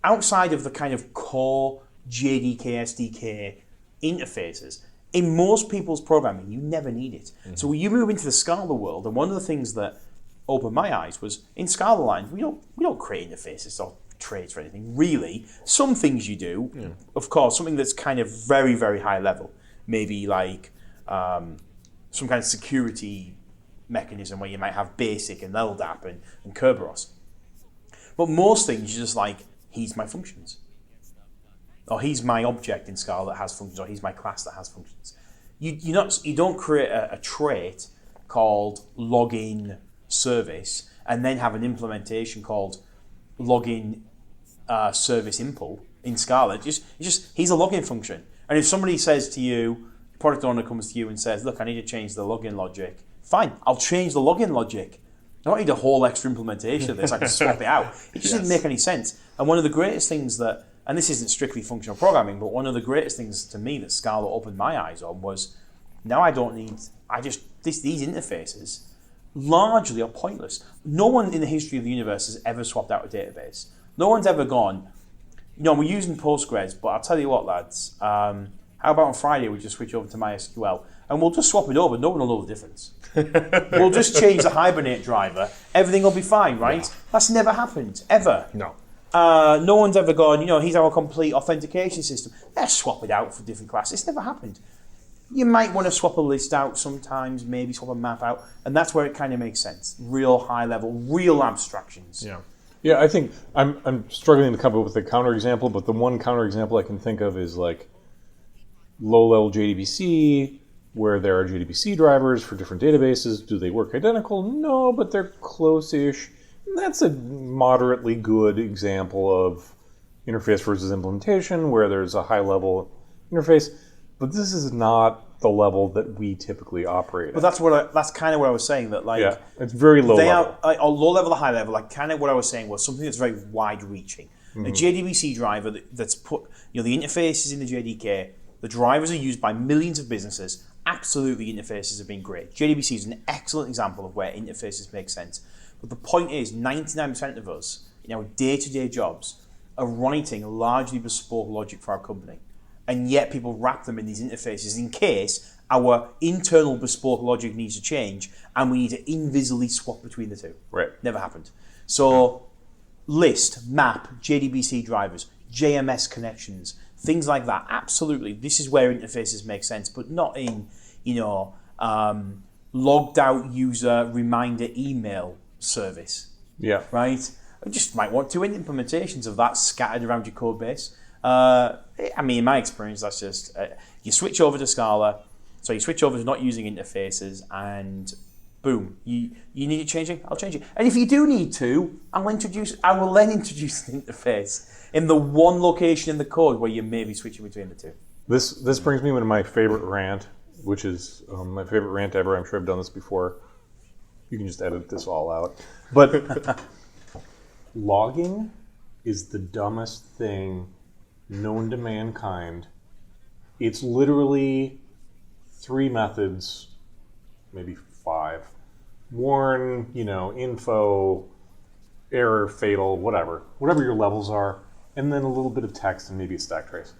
outside of the kind of core JDK, SDK interfaces, in most people's programming, you never need it. Mm-hmm. So when you move into the Scala world, and one of the things that opened my eyes was in Scala lines, we don't create interfaces or traits or anything, really. Some things you do, of course, something that's kind of very, very high level. Maybe like some kind of security mechanism where you might have basic and LDAP and Kerberos. But most things, you're just like, here's my functions. Or here's my object in Scala that has functions, or here's my class that has functions. You don't create a trait called login service and then have an implementation called login service impl in Scala. It's just here's a login function. And if somebody says to you, product owner comes to you and says, look, I need to change the login logic. Fine, I'll change the login logic. I don't need a whole extra implementation of this. I can swap it out. It just didn't make any sense. And one of the greatest things that, and this isn't strictly functional programming, but one of the greatest things to me that Scala opened my eyes on was, now I don't need, these interfaces largely are pointless. No one in the history of the universe has ever swapped out a database. No one's ever gone, we're using Postgres, but I'll tell you what, lads, how about on Friday we just switch over to MySQL and we'll just swap it over, no one will know the difference. We'll just change the Hibernate driver, everything will be fine, right? Yeah. That's never happened, ever. No. No one's ever gone, here's our complete authentication system. Let's swap it out for different classes. It's never happened. You might want to swap a list out sometimes, maybe swap a map out, and that's where it kind of makes sense. Real high level, real abstractions. Yeah, I think I'm struggling to come up with a counterexample, but the one counterexample I can think of is like low-level JDBC, where there are JDBC drivers for different databases. Do they work identical? No, but they're close-ish. And that's a moderately good example of interface versus implementation, where there's a high-level interface. But this is not the level that we typically operate But at. that's kind of what I was saying. That like it's very low level. Or low level to high level. Like kind of what I was saying was something that's very wide reaching. A JDBC driver that's put, the interfaces in the JDK. The drivers are used by millions of businesses. Absolutely, interfaces have been great. JDBC is an excellent example of where interfaces make sense. But the point is, 99% of us in our day-to-day jobs are writing largely bespoke logic for our company. And yet people wrap them in these interfaces in case our internal bespoke logic needs to change and we need to invisibly swap between the two. Right. Never happened. So list, map, JDBC drivers, JMS connections, things like that. Absolutely. This is where interfaces make sense, but not in, logged out user reminder email service. Yeah. Right? You just might want 2 implementations of that scattered around your code base. In my experience, that's just you switch over to Scala, so you switch over to not using interfaces, and boom, you need it changing. I'll change it, and if you do need to, I will then introduce an interface in the one location in the code where you may be switching between the two. This brings me to my favorite rant, which is my favorite rant ever. I'm sure I've done this before. You can just edit this all out, but logging is the dumbest thing known to mankind. It's literally 3 methods, maybe 5. Warn, info, error, fatal, whatever your levels are, and then a little bit of text and maybe a stack trace.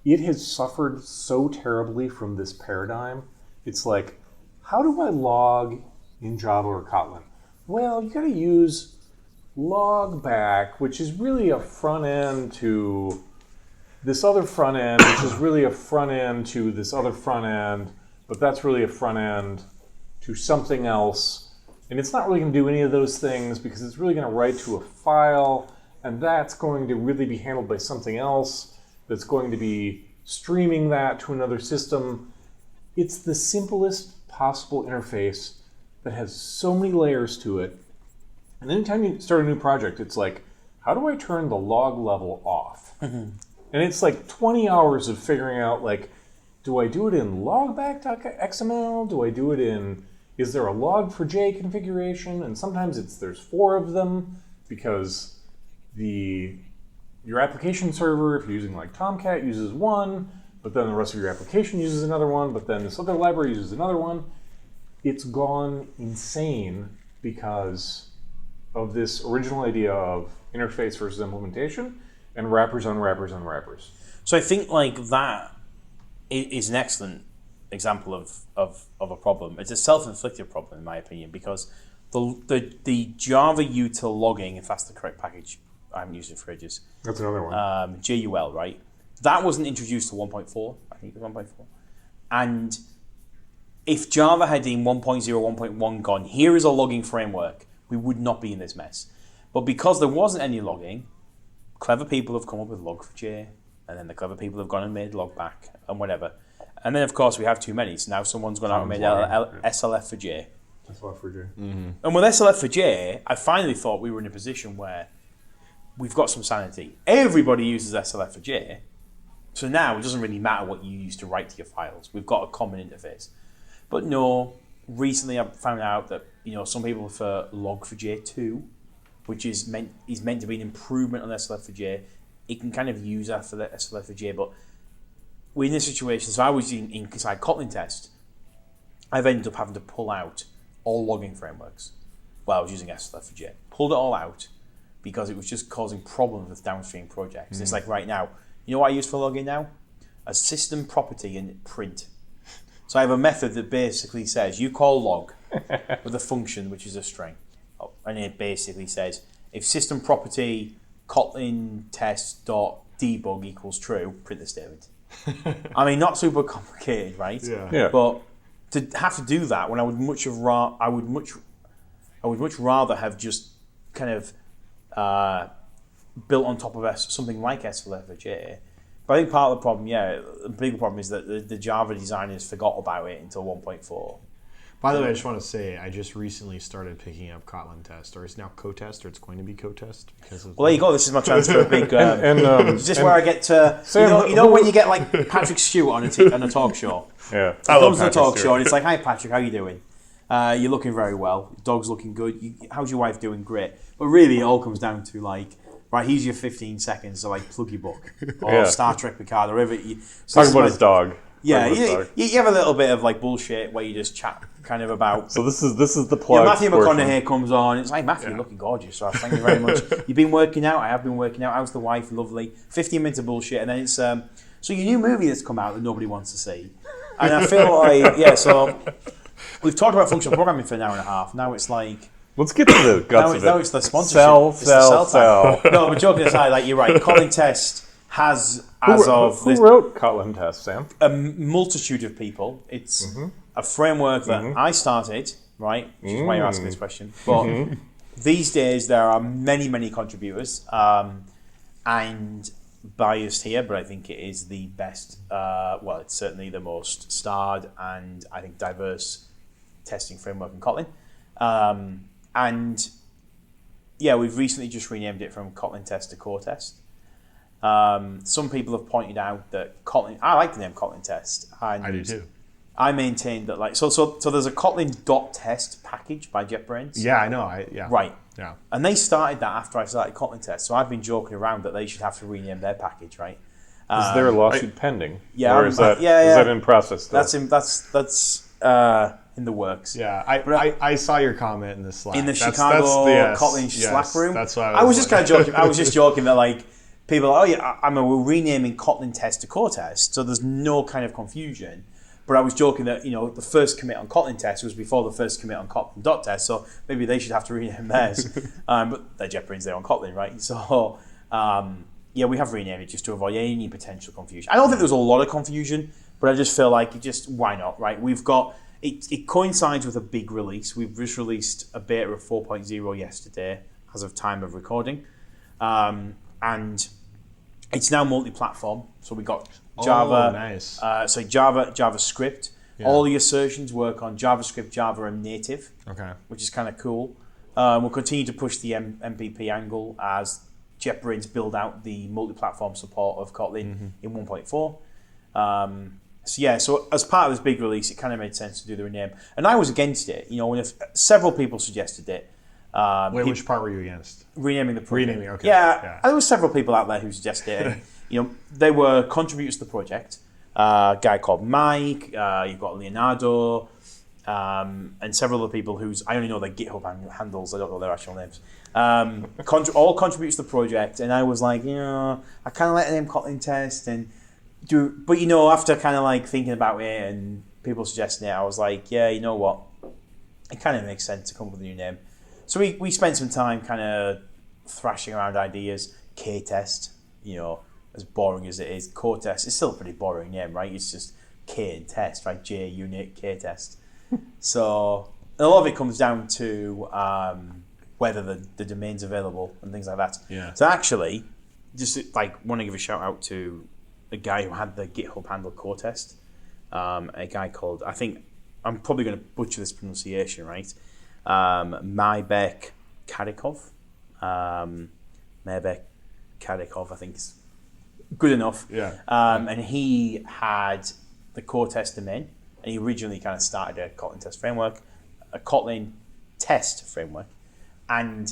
It has suffered so terribly from this paradigm. It's like, how do I log in Java or Kotlin? Well, you gotta use log back, which is really a front end to this other front end, which is really a front end to this other front end, but that's really a front end to something else. And it's not really going to do any of those things because it's really going to write to a file, and that's going to really be handled by something else that's going to be streaming that to another system. It's the simplest possible interface that has so many layers to it. And anytime you start a new project, it's like, how do I turn the log level off? And it's like 20 hours of figuring out, like, do I do it in logback.xml? Do I do it in, is there a log4j configuration? And sometimes there's 4 of them because your application server, if you're using like Tomcat, uses one, but then the rest of your application uses another one, but then this other library uses another one. It's gone insane because of this original idea of interface versus implementation and wrappers on wrappers on wrappers. So I think like that is an excellent example of a problem. It's a self-inflicted problem in my opinion because the Java util logging, if that's the correct package, I haven't used it for ages. That's another one. JUL, right? That wasn't introduced to 1.4. I think it was 1.4. And if Java had in 1.0, 1.1 gone, here is a logging framework, we would not be in this mess. But because there wasn't any logging, clever people have come up with log4j, and then the clever people have gone and made logback and whatever. And then, of course, we have too many. So now someone's gone out and made SLF4j. SLF4j. Mm-hmm. And with SLF4j, I finally thought we were in a position where we've got some sanity. Everybody uses SLF4j. So now it doesn't really matter what you use to write to your files. We've got a common interface. But no, recently I've found out that some people prefer log4j 2, which is meant to be an improvement on SLF4j. It can kind of use that for the SLF4j, but we're in a situation. So I was inside Kotlin test. I've ended up having to pull out all logging frameworks while I was using SLF4j. Pulled it all out because it was just causing problems with downstream projects. It's like right now, you know what I use for logging now? A system property in print. So I have a method that basically says you call log with a function which is a string. And it basically says if system property Kotlin test.debug equals true, print the statement. I mean, not super complicated, right? Yeah. But to have to do that when I would much rather have just kind of built on top of something like S4J. But I think part of the problem, the bigger problem is that the Java designers forgot about it until 1.4. By the way, I just want to say I just recently started picking up Kotlin Test, or it's now Cotest, or it's going to to be Cotest because of. Well, there you go. This is my chance for a big. Is this where I get to? Sam, you know when you get like Patrick Stewart on a talk show. Yeah, He comes to the talk show and it's like, "Hi Patrick, how you doing? You're looking very well. Dog's looking good. How's your wife doing? Great." But really, it all comes down to like, right, here's your 15 seconds to like plug your book or Star Trek Picard or whatever. Talk about his dog. Yeah, you have a little bit of like bullshit where you just chat kind of about. So this is the plug. Matthew McConaughey comes on. It's like, Matthew, you're looking gorgeous. So thank you very much. You've been working out. I have been working out. How's the wife? Lovely. 15 minutes of bullshit, and then it's so your new movie that's come out that nobody wants to see. And I feel like so we've talked about functional programming for an hour and a half. Now it's like. Let's get to the guts of it. Now it's the sponsorship. Sell. No, but joking aside, like you're right. Kotlin Test has who wrote Kotlin Test, Sam? A multitude of people. It's a framework that I started, right? Which is why you're asking this question. But these days there are many, many contributors, and biased here, but I think it is the best. Well, it's certainly the most starred and I think diverse testing framework in Kotlin. And yeah, we've recently just renamed it from Kotlin Test to Core Test. Some people have pointed out that I like the name Kotlin Test. And I do too. I maintain that so there's a Kotlin.test package by JetBrains. Yeah, I know. Right. Yeah. And they started that after I started Kotlin Test. So I've been joking around that they should have to rename their package, right? Is there a lawsuit pending? Yeah. Or is that in process still? That's in the works. Yeah, I saw your comment in the Slack. In the Chicago Kotlin Slack room. That's why I was just kind of joking. I was just joking that like people are, we're renaming Kotlin Test to Core Test, so there's no kind of confusion. But I was joking that the first commit on Kotlin Test was before the first commit on Kotlin.test, so maybe they should have to rename theirs. But they're JetBrains, they're on Kotlin, right? So we have renamed it just to avoid any potential confusion. I don't think there was a lot of confusion, but I just feel like why not, right? We've got. It coincides with a big release. We've just released a beta of 4.0 yesterday as of time of recording. And it's now multi-platform. So we got Java, nice. JavaScript. Yeah. All the assertions work on JavaScript, Java, and native, which is kind of cool. We'll continue to push the MPP angle as JetBrains build out the multi-platform support of Kotlin in 1.4. So as part of this big release, it kind of made sense to do the rename. And I was against it. When several people suggested it. Which part were you against? Renaming the project. Renaming, okay. Yeah, there were several people out there who suggested it. And, they were contributors to the project. A guy called Mike. You've got Leonardo, and several other people I only know their GitHub handles. I don't know their actual names. All contributors to the project. And I was like, I kind of like the name Kotlin Test and. But after kind of like thinking about it and people suggesting it, I was like, yeah, you know what? It kind of makes sense to come up with a new name. So we spent some time kind of thrashing around ideas. K-Test, as boring as it is. Core Test, it's still a pretty boring name, right? It's just K and test, right? J unit, K-Test. So a lot of it comes down to whether the domain's available and things like that. Yeah. So actually, just like want to give a shout out to a guy who had the GitHub handle Core Test, a guy called, I think, I'm probably going to butcher this pronunciation, right? Maybek Kadikov. Maybek Kadikov, I think is good enough. Yeah. And he had the Core Test domain, and he originally kind of started a Kotlin Test framework, a Kotlin Test framework. And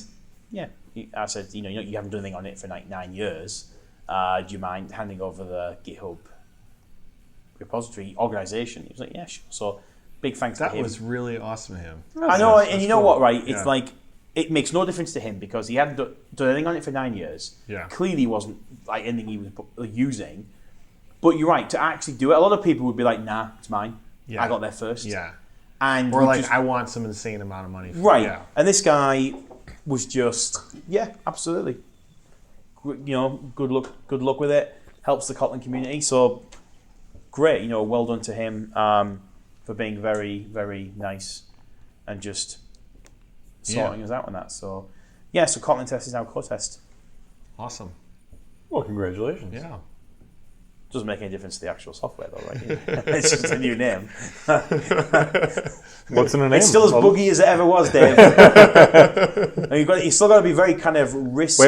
yeah, I said, you haven't done anything on it for like 9 years. Do you mind handing over the GitHub repository organization? He was like, yeah, sure. So big thanks to him. That was really awesome of him. I know, and you know what, right? It's like, it makes no difference to him because he hadn't done anything on it for 9 years. Yeah. Clearly wasn't like anything he was using. But you're right, to actually do it, a lot of people would be like, nah, it's mine. Yeah. I got there first. Yeah. And or like, I want some insane amount of money for right. it. Yeah. And this guy was just, yeah, absolutely. Good luck with it. Helps the Kotlin community. So great. Well done to him for being very, very nice and just sorting us out on that. So, so Kotlin test is now core test. Awesome. Well, congratulations. Yeah. Doesn't make any difference to the actual software, though, right? It's just a new name. What's in a name? It's still as buggy as it ever was, Dave. You still got to be very kind of risk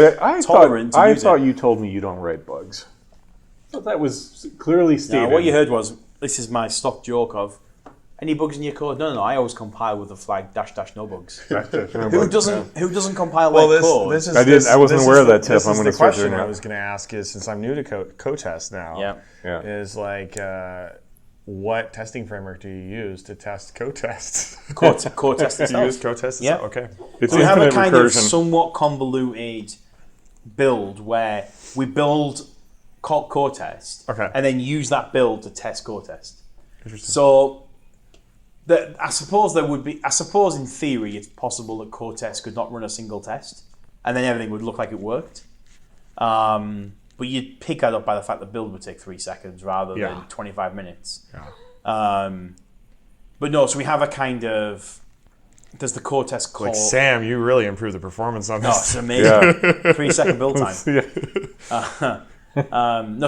tolerant. I thought you told me you don't write bugs. I thought that was clearly stated. No, what you heard was, this is my stock joke of, any bugs in your code? No, I always compile with the flag -- no bugs. Who doesn't compile code? I wasn't aware of that tip. I'm going to start doing it. I was going to ask is, since I'm new to CoTest now, is like, what testing framework do you use to test CoTest? Core test itself. You use CoTest? Yeah. Okay. So we have a kind of somewhat convoluted build where we build core test and then use that build to test core test. Interesting. So I suppose in theory it's possible that core test could not run a single test and then everything would look like it worked. But you'd pick that up by the fact that build would take 3 seconds rather than 25 minutes. Yeah. But no, so we have a kind of... Does the core test call... Like, Sam, you really improved the performance on this. No, it's amazing. 3 second build time. So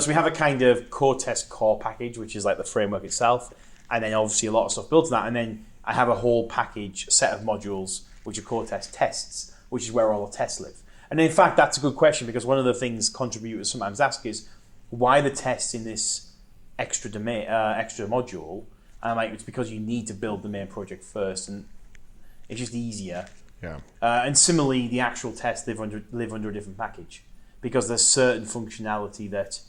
we have a kind of core test core package, which is like the framework itself. And then obviously a lot of stuff built to that. And then I have a whole package, set of modules, which are core test tests, which is where all the tests live. And in fact, that's a good question because one of the things contributors sometimes ask is, why the tests in this extra module? And I'm like, it's because you need to build the main project first, and it's just easier. Yeah. And similarly, the actual tests live under a different package because there's certain functionality that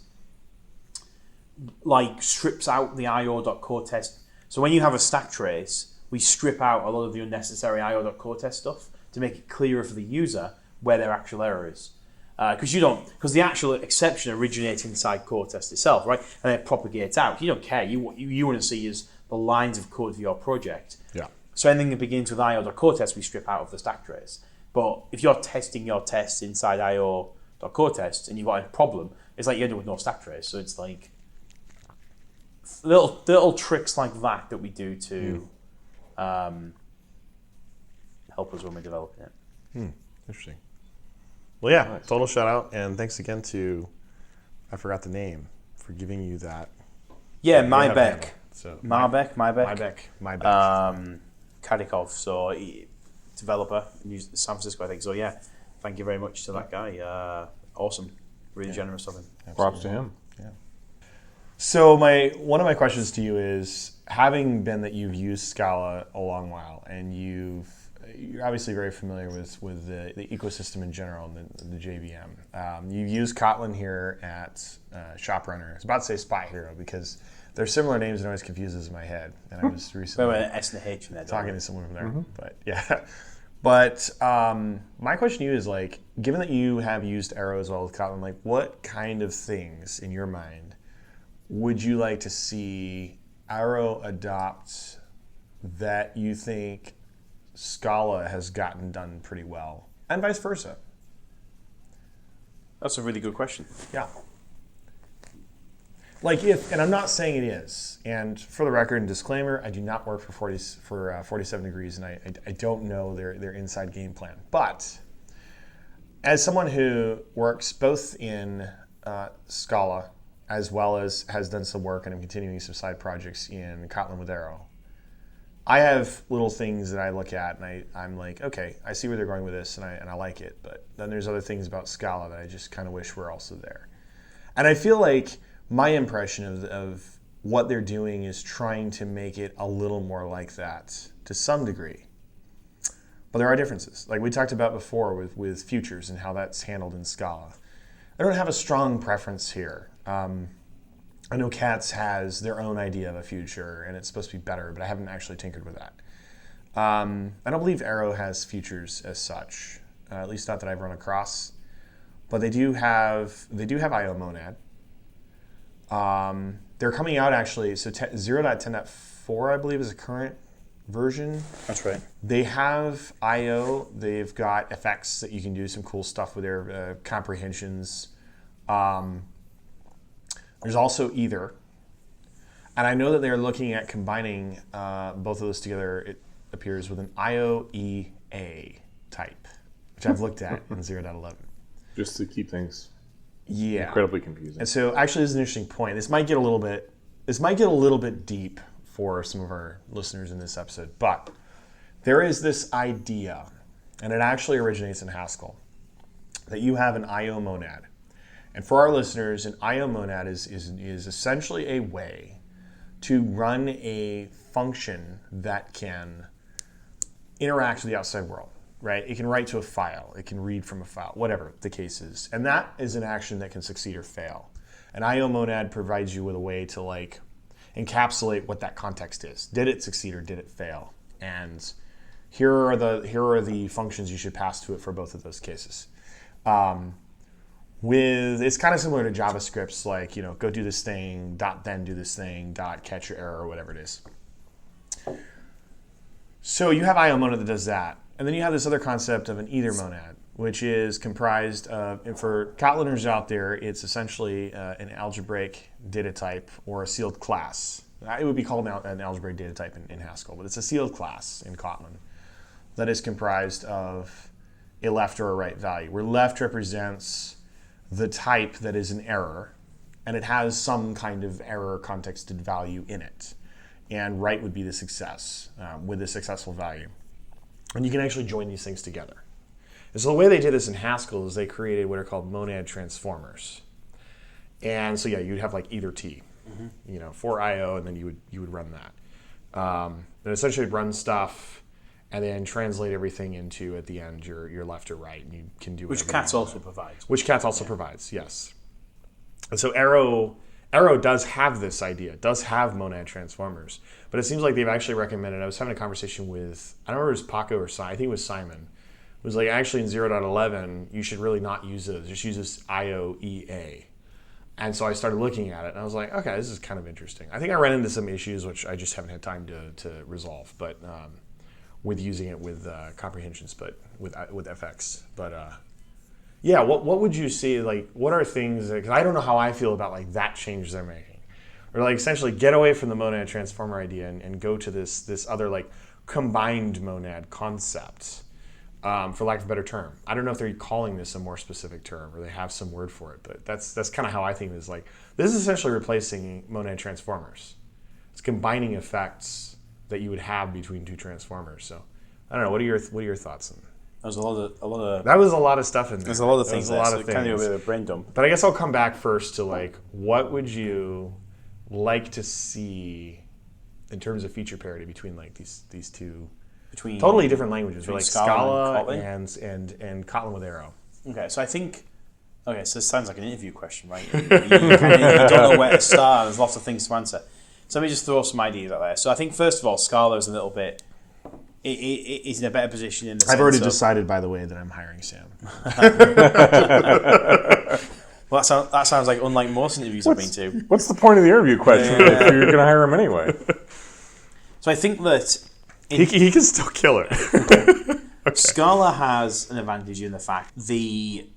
like strips out the io.core test. So when you have a stack trace, we strip out a lot of the unnecessary io.core test stuff to make it clearer for the user where their actual error is. Because the actual exception originates inside core test itself, right? And then it propagates out. You don't care. You want to see is the lines of code for your project. Yeah. So anything that begins with io.core test, we strip out of the stack trace. But if you're testing your tests inside io.core test and you've got a problem, it's like you end up with no stack trace. So it's like little tricks like that we do to help us when we're developing it. Interesting. Well, yeah, nice. Total shout out, and thanks again to, I forgot the name, for giving you that. Yeah, Mybek. So Mybek. Kadikov, so developer in San Francisco, I think. So yeah, thank you very much to that guy. Awesome, really generous of him. Props to him. Yeah. So one of my questions to you is, having been that you've used Scala a long while, and you're obviously very familiar with the ecosystem in general, the JVM. You've used Kotlin here at ShopRunner. I was about to say Spot Hero because they're similar names and it always confuses in my head. And I was recently S and H in there, talking to someone from there. But yeah. But my question to you is, like, given that you have used Arrow as well with Kotlin, like, what kind of things in your mind would you like to see Arrow adopt that you think Scala has gotten done pretty well, and vice versa? That's a really good question. Yeah. Like and I'm not saying it is, and for the record and disclaimer, I do not work for 47 Degrees, and I don't know their inside game plan. But as someone who works both in Scala as well as has done some work and I'm continuing some side projects in Kotlin with Arrow, I have little things that I look at and I'm like, okay, I see where they're going with this and I like it. But then there's other things about Scala that I just kind of wish were also there. And I feel like my impression of what they're doing is trying to make it a little more like that to some degree. But there are differences. Like we talked about before with futures and how that's handled in Scala. I don't have a strong preference here. I know Cats has their own idea of a future, and it's supposed to be better, but I haven't actually tinkered with that. I don't believe Arrow has futures as such, at least not that I've run across. But they do have IO Monad. They're coming out actually, so 0.10.4 I believe is the current version. That's right. They have IO. They've got effects that you can do some cool stuff with their comprehensions. There's also Either. And I know that they're looking at combining both of those together. It appears with an IOEA type, which I've looked at in 0.11. Just to keep things Yeah. incredibly confusing. And so actually this is an interesting point. This might get a little bit deep for some of our listeners in this episode, but there is this idea, and it actually originates in Haskell, that you have an IO monad. And for our listeners, an IO monad is essentially a way to run a function that can interact with the outside world, right? It can write to a file, it can read from a file, whatever the case is. And that is an action that can succeed or fail. An IO monad provides you with a way to like encapsulate what that context is. Did it succeed or did it fail? And here are the functions you should pass to it for both of those cases. It's kind of similar to JavaScript's, like, go do this thing, dot then do this thing, dot catch your error, or whatever it is. So you have IO monad that does that. And then you have this other concept of an either monad, which is comprised of, and for Kotliners out there, it's essentially an algebraic data type or a sealed class. It would be called an algebraic data type in Haskell, but it's a sealed class in Kotlin that is comprised of a left or a right value, where left represents the type that is an error, and it has some kind of error contexted value in it. And right would be the success with the successful value. And you can actually join these things together. And so the way they did this in Haskell is they created what are called monad transformers. And so you'd have like either T, for IO, and then you would run that. And essentially run stuff and then translate everything into, at the end, your left or right, and you can do which Cats also provides. Which Cats also provides, yes. And so Arrow does have this idea, does have monad transformers, but it seems like they've actually recommended, I was having a conversation with, I don't remember if it was Paco or Simon, I think it was Simon, it was like, actually in 0.11, you should really not use those, just use this IOEA. And so I started looking at it, and I was like, okay, this is kind of interesting. I think I ran into some issues, which I just haven't had time to resolve, but with using it with comprehensions, but with FX. But yeah, what would you say, like, what are things, because I don't know how I feel about like that change they're making. Or like essentially get away from the monad transformer idea and go to this other like combined monad concept, for lack of a better term. I don't know if they're calling this a more specific term or they have some word for it, but that's kind of how I think this is. Like, this is essentially replacing monad transformers. It's combining effects that you would have between two transformers. So I don't know. What are your thoughts on that? There's a lot of. That was a lot of stuff in there. There's a lot of things. Kind of a bit of a brain dump. But I guess I'll come back first to like, what would you like to see in terms of feature parity between like these two totally different languages, like Scala and Kotlin with Arrow. Okay, so I think. Okay, so this sounds like an interview question, right? You don't know where to start. There's lots of things to answer. So let me just throw some ideas out there. So I think first of all, Scala is a little bit. It is in a better position in the sense I've already decided, by the way, that I'm hiring Sam. Well, that sounds like unlike most interviews I've been to. What's the point of the interview question if you're going to hire him anyway? So I think that he can still kill it. Okay. Scala has an advantage in the fact the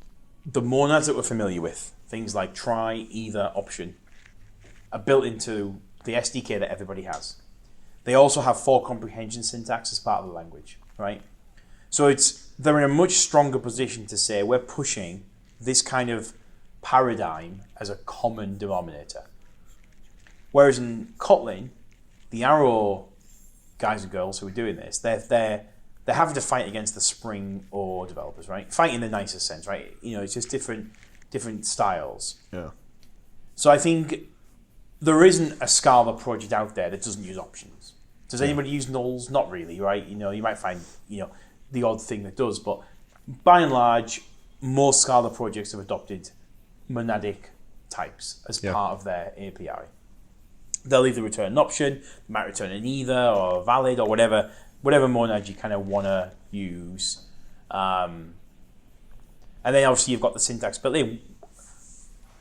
monads that we're familiar with, things like try, either, option, are built into the SDK that everybody has. They also have for comprehension syntax as part of the language, right? So they're in a much stronger position to say we're pushing this kind of paradigm as a common denominator. Whereas in Kotlin, the Arrow guys and girls who are doing this, they're having to fight against the Spring or developers, right? Fight in the nicest sense, right? It's just different styles. Yeah. So I think there isn't a Scala project out there that doesn't use options. Does anybody use nulls? Not really, right? You might find the odd thing that does, but by and large, most Scala projects have adopted monadic types as part of their API. They'll either return an option, they might return an either or valid or whatever monad you kind of want to use. And then obviously you've got the syntax. But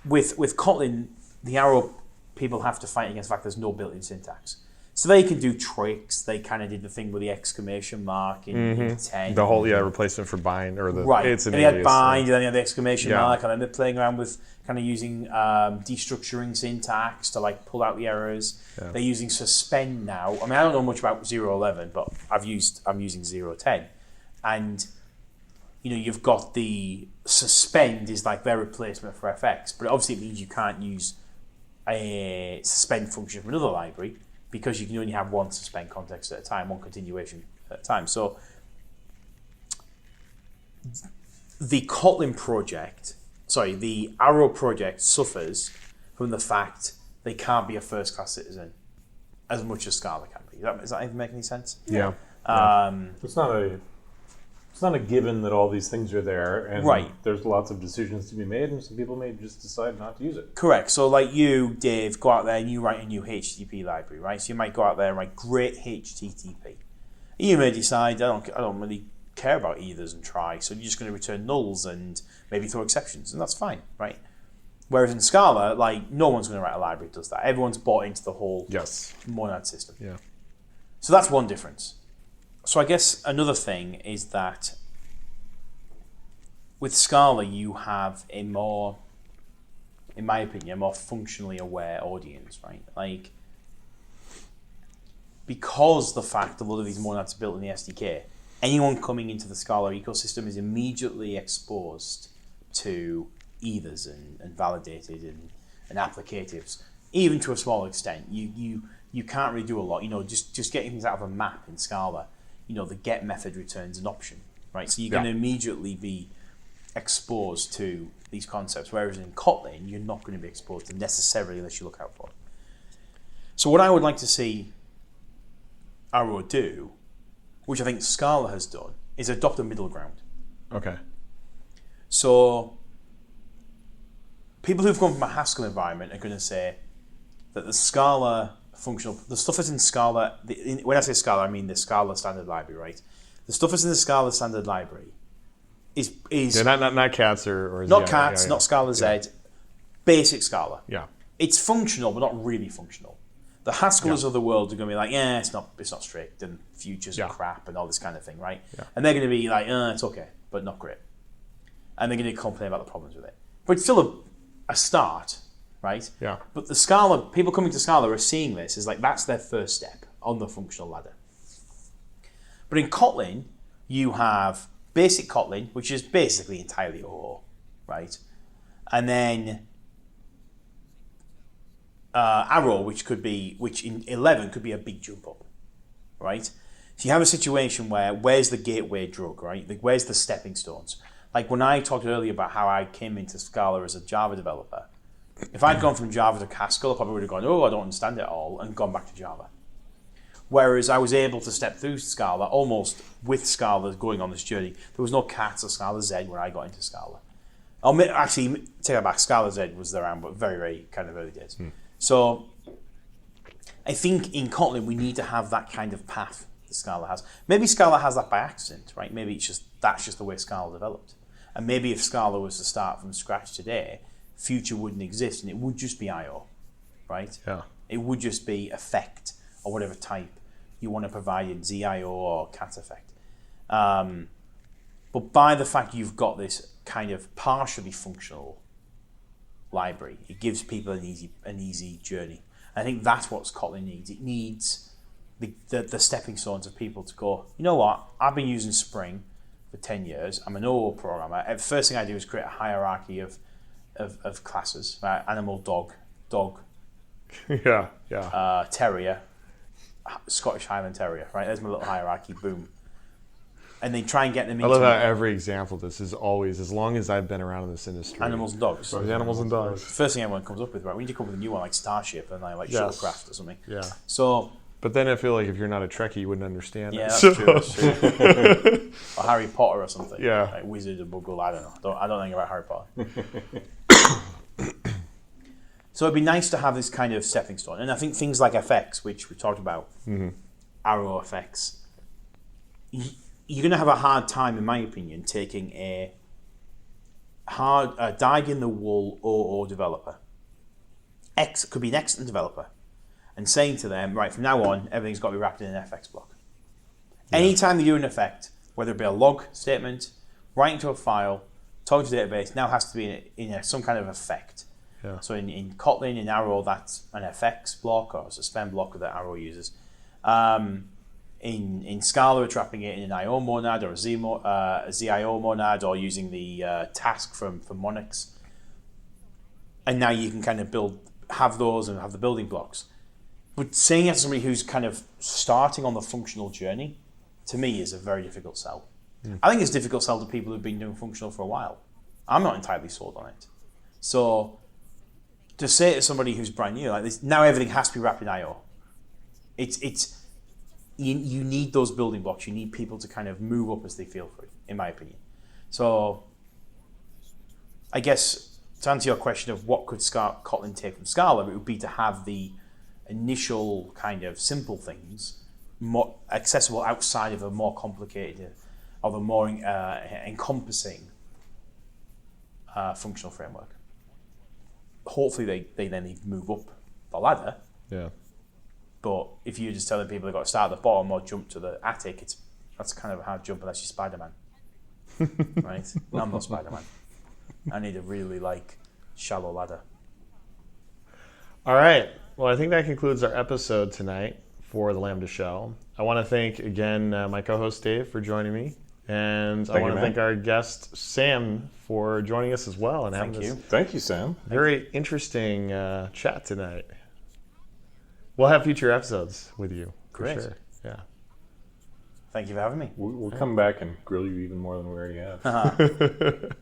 with Kotlin, the Arrow people have to fight against the fact there's no built-in syntax. So they can do tricks. They kind of did the thing with the exclamation mark in 10. The whole replacement for bind or the right. It's an and they had alias, bind, and then they had the exclamation Yeah. mark, and then they're playing around with kind of using destructuring syntax to like pull out the errors. Yeah. They're using suspend now. I mean, I don't know much about 0.11, but I'm using 0.10, and you've got the suspend is like their replacement for fx, but obviously it means you can't use a suspend function from another library because you can only have one suspend context at a time, one continuation at a time. So the Kotlin project, the Arrow project suffers from the fact they can't be a first-class citizen as much as Scala can be. Does that even make any sense? Yeah. It's not a given that all these things are there, and Right. there's lots of decisions to be made, and some people may just decide not to use it. Correct. So like you, Dave, go out there and you write a new HTTP library, right? So you might go out there and write great HTTP. You may decide, I don't really care about ethers and try, so you're just going to return nulls and maybe throw exceptions, and that's fine, right? Whereas in Scala, like, no one's going to write a library that does that. Everyone's bought into the whole monad system. Yeah. So that's one difference. So I guess another thing is that with Scala, you have a more, in my opinion, a more functionally aware audience, right? Like, because the fact a lot of these monads are built in the SDK, anyone coming into the Scala ecosystem is immediately exposed to ethers and validated and applicatives, even to a small extent. You can't really do a lot. Just getting things out of a map in Scala, the get method returns an option, right? So you're going to immediately be exposed to these concepts, whereas in Kotlin, you're not going to be exposed to necessarily unless you look out for it. So what I would like to see Arrow do, which I think Scala has done, is adopt a middle ground. Okay. So people who've come from a Haskell environment are going to say that the Scala the stuff that's in Scala, when I say Scala, I mean the Scala standard library, right? The stuff that's in the Scala standard library is not cats or not cats, not Scala Z, basic Scala. Yeah. It's functional, but not really functional. The Haskellers of the world are going to be like, it's not strict, and futures are crap, and all this kind of thing, right? Yeah. And they're going to be like, it's okay, but not great. And they're going to complain about the problems with it. But it's still a start, right? Yeah. But the Scala, people coming to Scala are seeing this as like, that's their first step on the functional ladder. But in Kotlin, you have basic Kotlin, which is basically entirely OO, right? And then Arrow, which in 11 could be a big jump up, right? So you have a situation where's the gateway drug, right? Where's the stepping stones? Like when I talked earlier about how I came into Scala as a Java developer, if I'd gone from Java to Haskell, I probably would have gone, I don't understand it all, and gone back to Java. Whereas I was able to step through Scala almost with Scala going on this journey. There was no cats or Scala Z when I got into Scala. Actually, take that back, Scala Z was around, but very, very kind of early days. So I think in Kotlin, we need to have that kind of path that Scala has. Maybe Scala has that by accident, right? Maybe that's just the way Scala developed. And maybe if Scala was to start from scratch today, future wouldn't exist and it would just be I/O, right? Yeah. It would just be effect or whatever type you want to provide in ZIO or cat effect. But by the fact you've got this kind of partially functional library, it gives people an easy journey. I think that's what Kotlin needs. It needs the stepping stones of people to go, you know what, I've been using Spring for 10 years. I'm an OO programmer. The first thing I do is create a hierarchy of classes, right? Animal, dog, terrier, Scottish Highland Terrier, right? There's my little hierarchy, boom. And they try and get them into... I love how every example of this is always, as long as I've been around in this industry. Animals and dogs. Animals and dogs. First thing everyone comes up with, right? We need to come up with a new one like Starship and like Shuttlecraft or something. Yeah. So... But then I feel like if you're not a Trekkie, you wouldn't understand yeah, it. That's true. Or Harry Potter or something. Yeah. Like Wizard of Buggle, I don't know. I don't think about Harry Potter. So it'd be nice to have this kind of stepping stone. And I think things like FX, which we talked about, Arrow FX, you're going to have a hard time, in my opinion, taking a dyed-in-the-wool OO developer. Could be an excellent developer. and saying to them, right, from now on, everything's got to be wrapped in an FX block. Yeah. Anytime you do an effect, whether it be a log statement, writing to a file, talking to the database, now has to be in some kind of effect. Yeah. So in Kotlin, in Arrow, that's an FX block or a suspend block that Arrow uses. In Scala, we're trapping it in an IO monad or a ZIO monad, or using the task from Monix. And now you can kind of have those and have the building blocks. But saying it to somebody who's kind of starting on the functional journey, to me, is a very difficult sell. I think it's a difficult sell to people who've been doing functional for a while. I'm not entirely sold on it. So to say to somebody who's brand new like this, now everything has to be wrapped in IO. You need those building blocks. You need people to kind of move up as they feel free, in my opinion. So I guess to answer your question of what could Kotlin take from Scala, it would be to have the initial kind of simple things more accessible outside of a more complicated, of a more encompassing functional framework. Hopefully they then move up the ladder. Yeah. But if you're just telling people they've got to start at the bottom or jump to the attic, that's kind of a hard jump unless you're Spider-Man. Right? I'm not Spider-Man. I need a really shallow ladder. All right. Well, I think that concludes our episode tonight for the Lambda Shell. I want to thank again my co-host Dave for joining me, and I want to thank our guest Sam for joining us as well and having this Thank you, Sam. very interesting chat tonight. We'll have future episodes with you. Great. For sure. Yeah. Thank you for having me. We'll come back and grill you even more than we already have.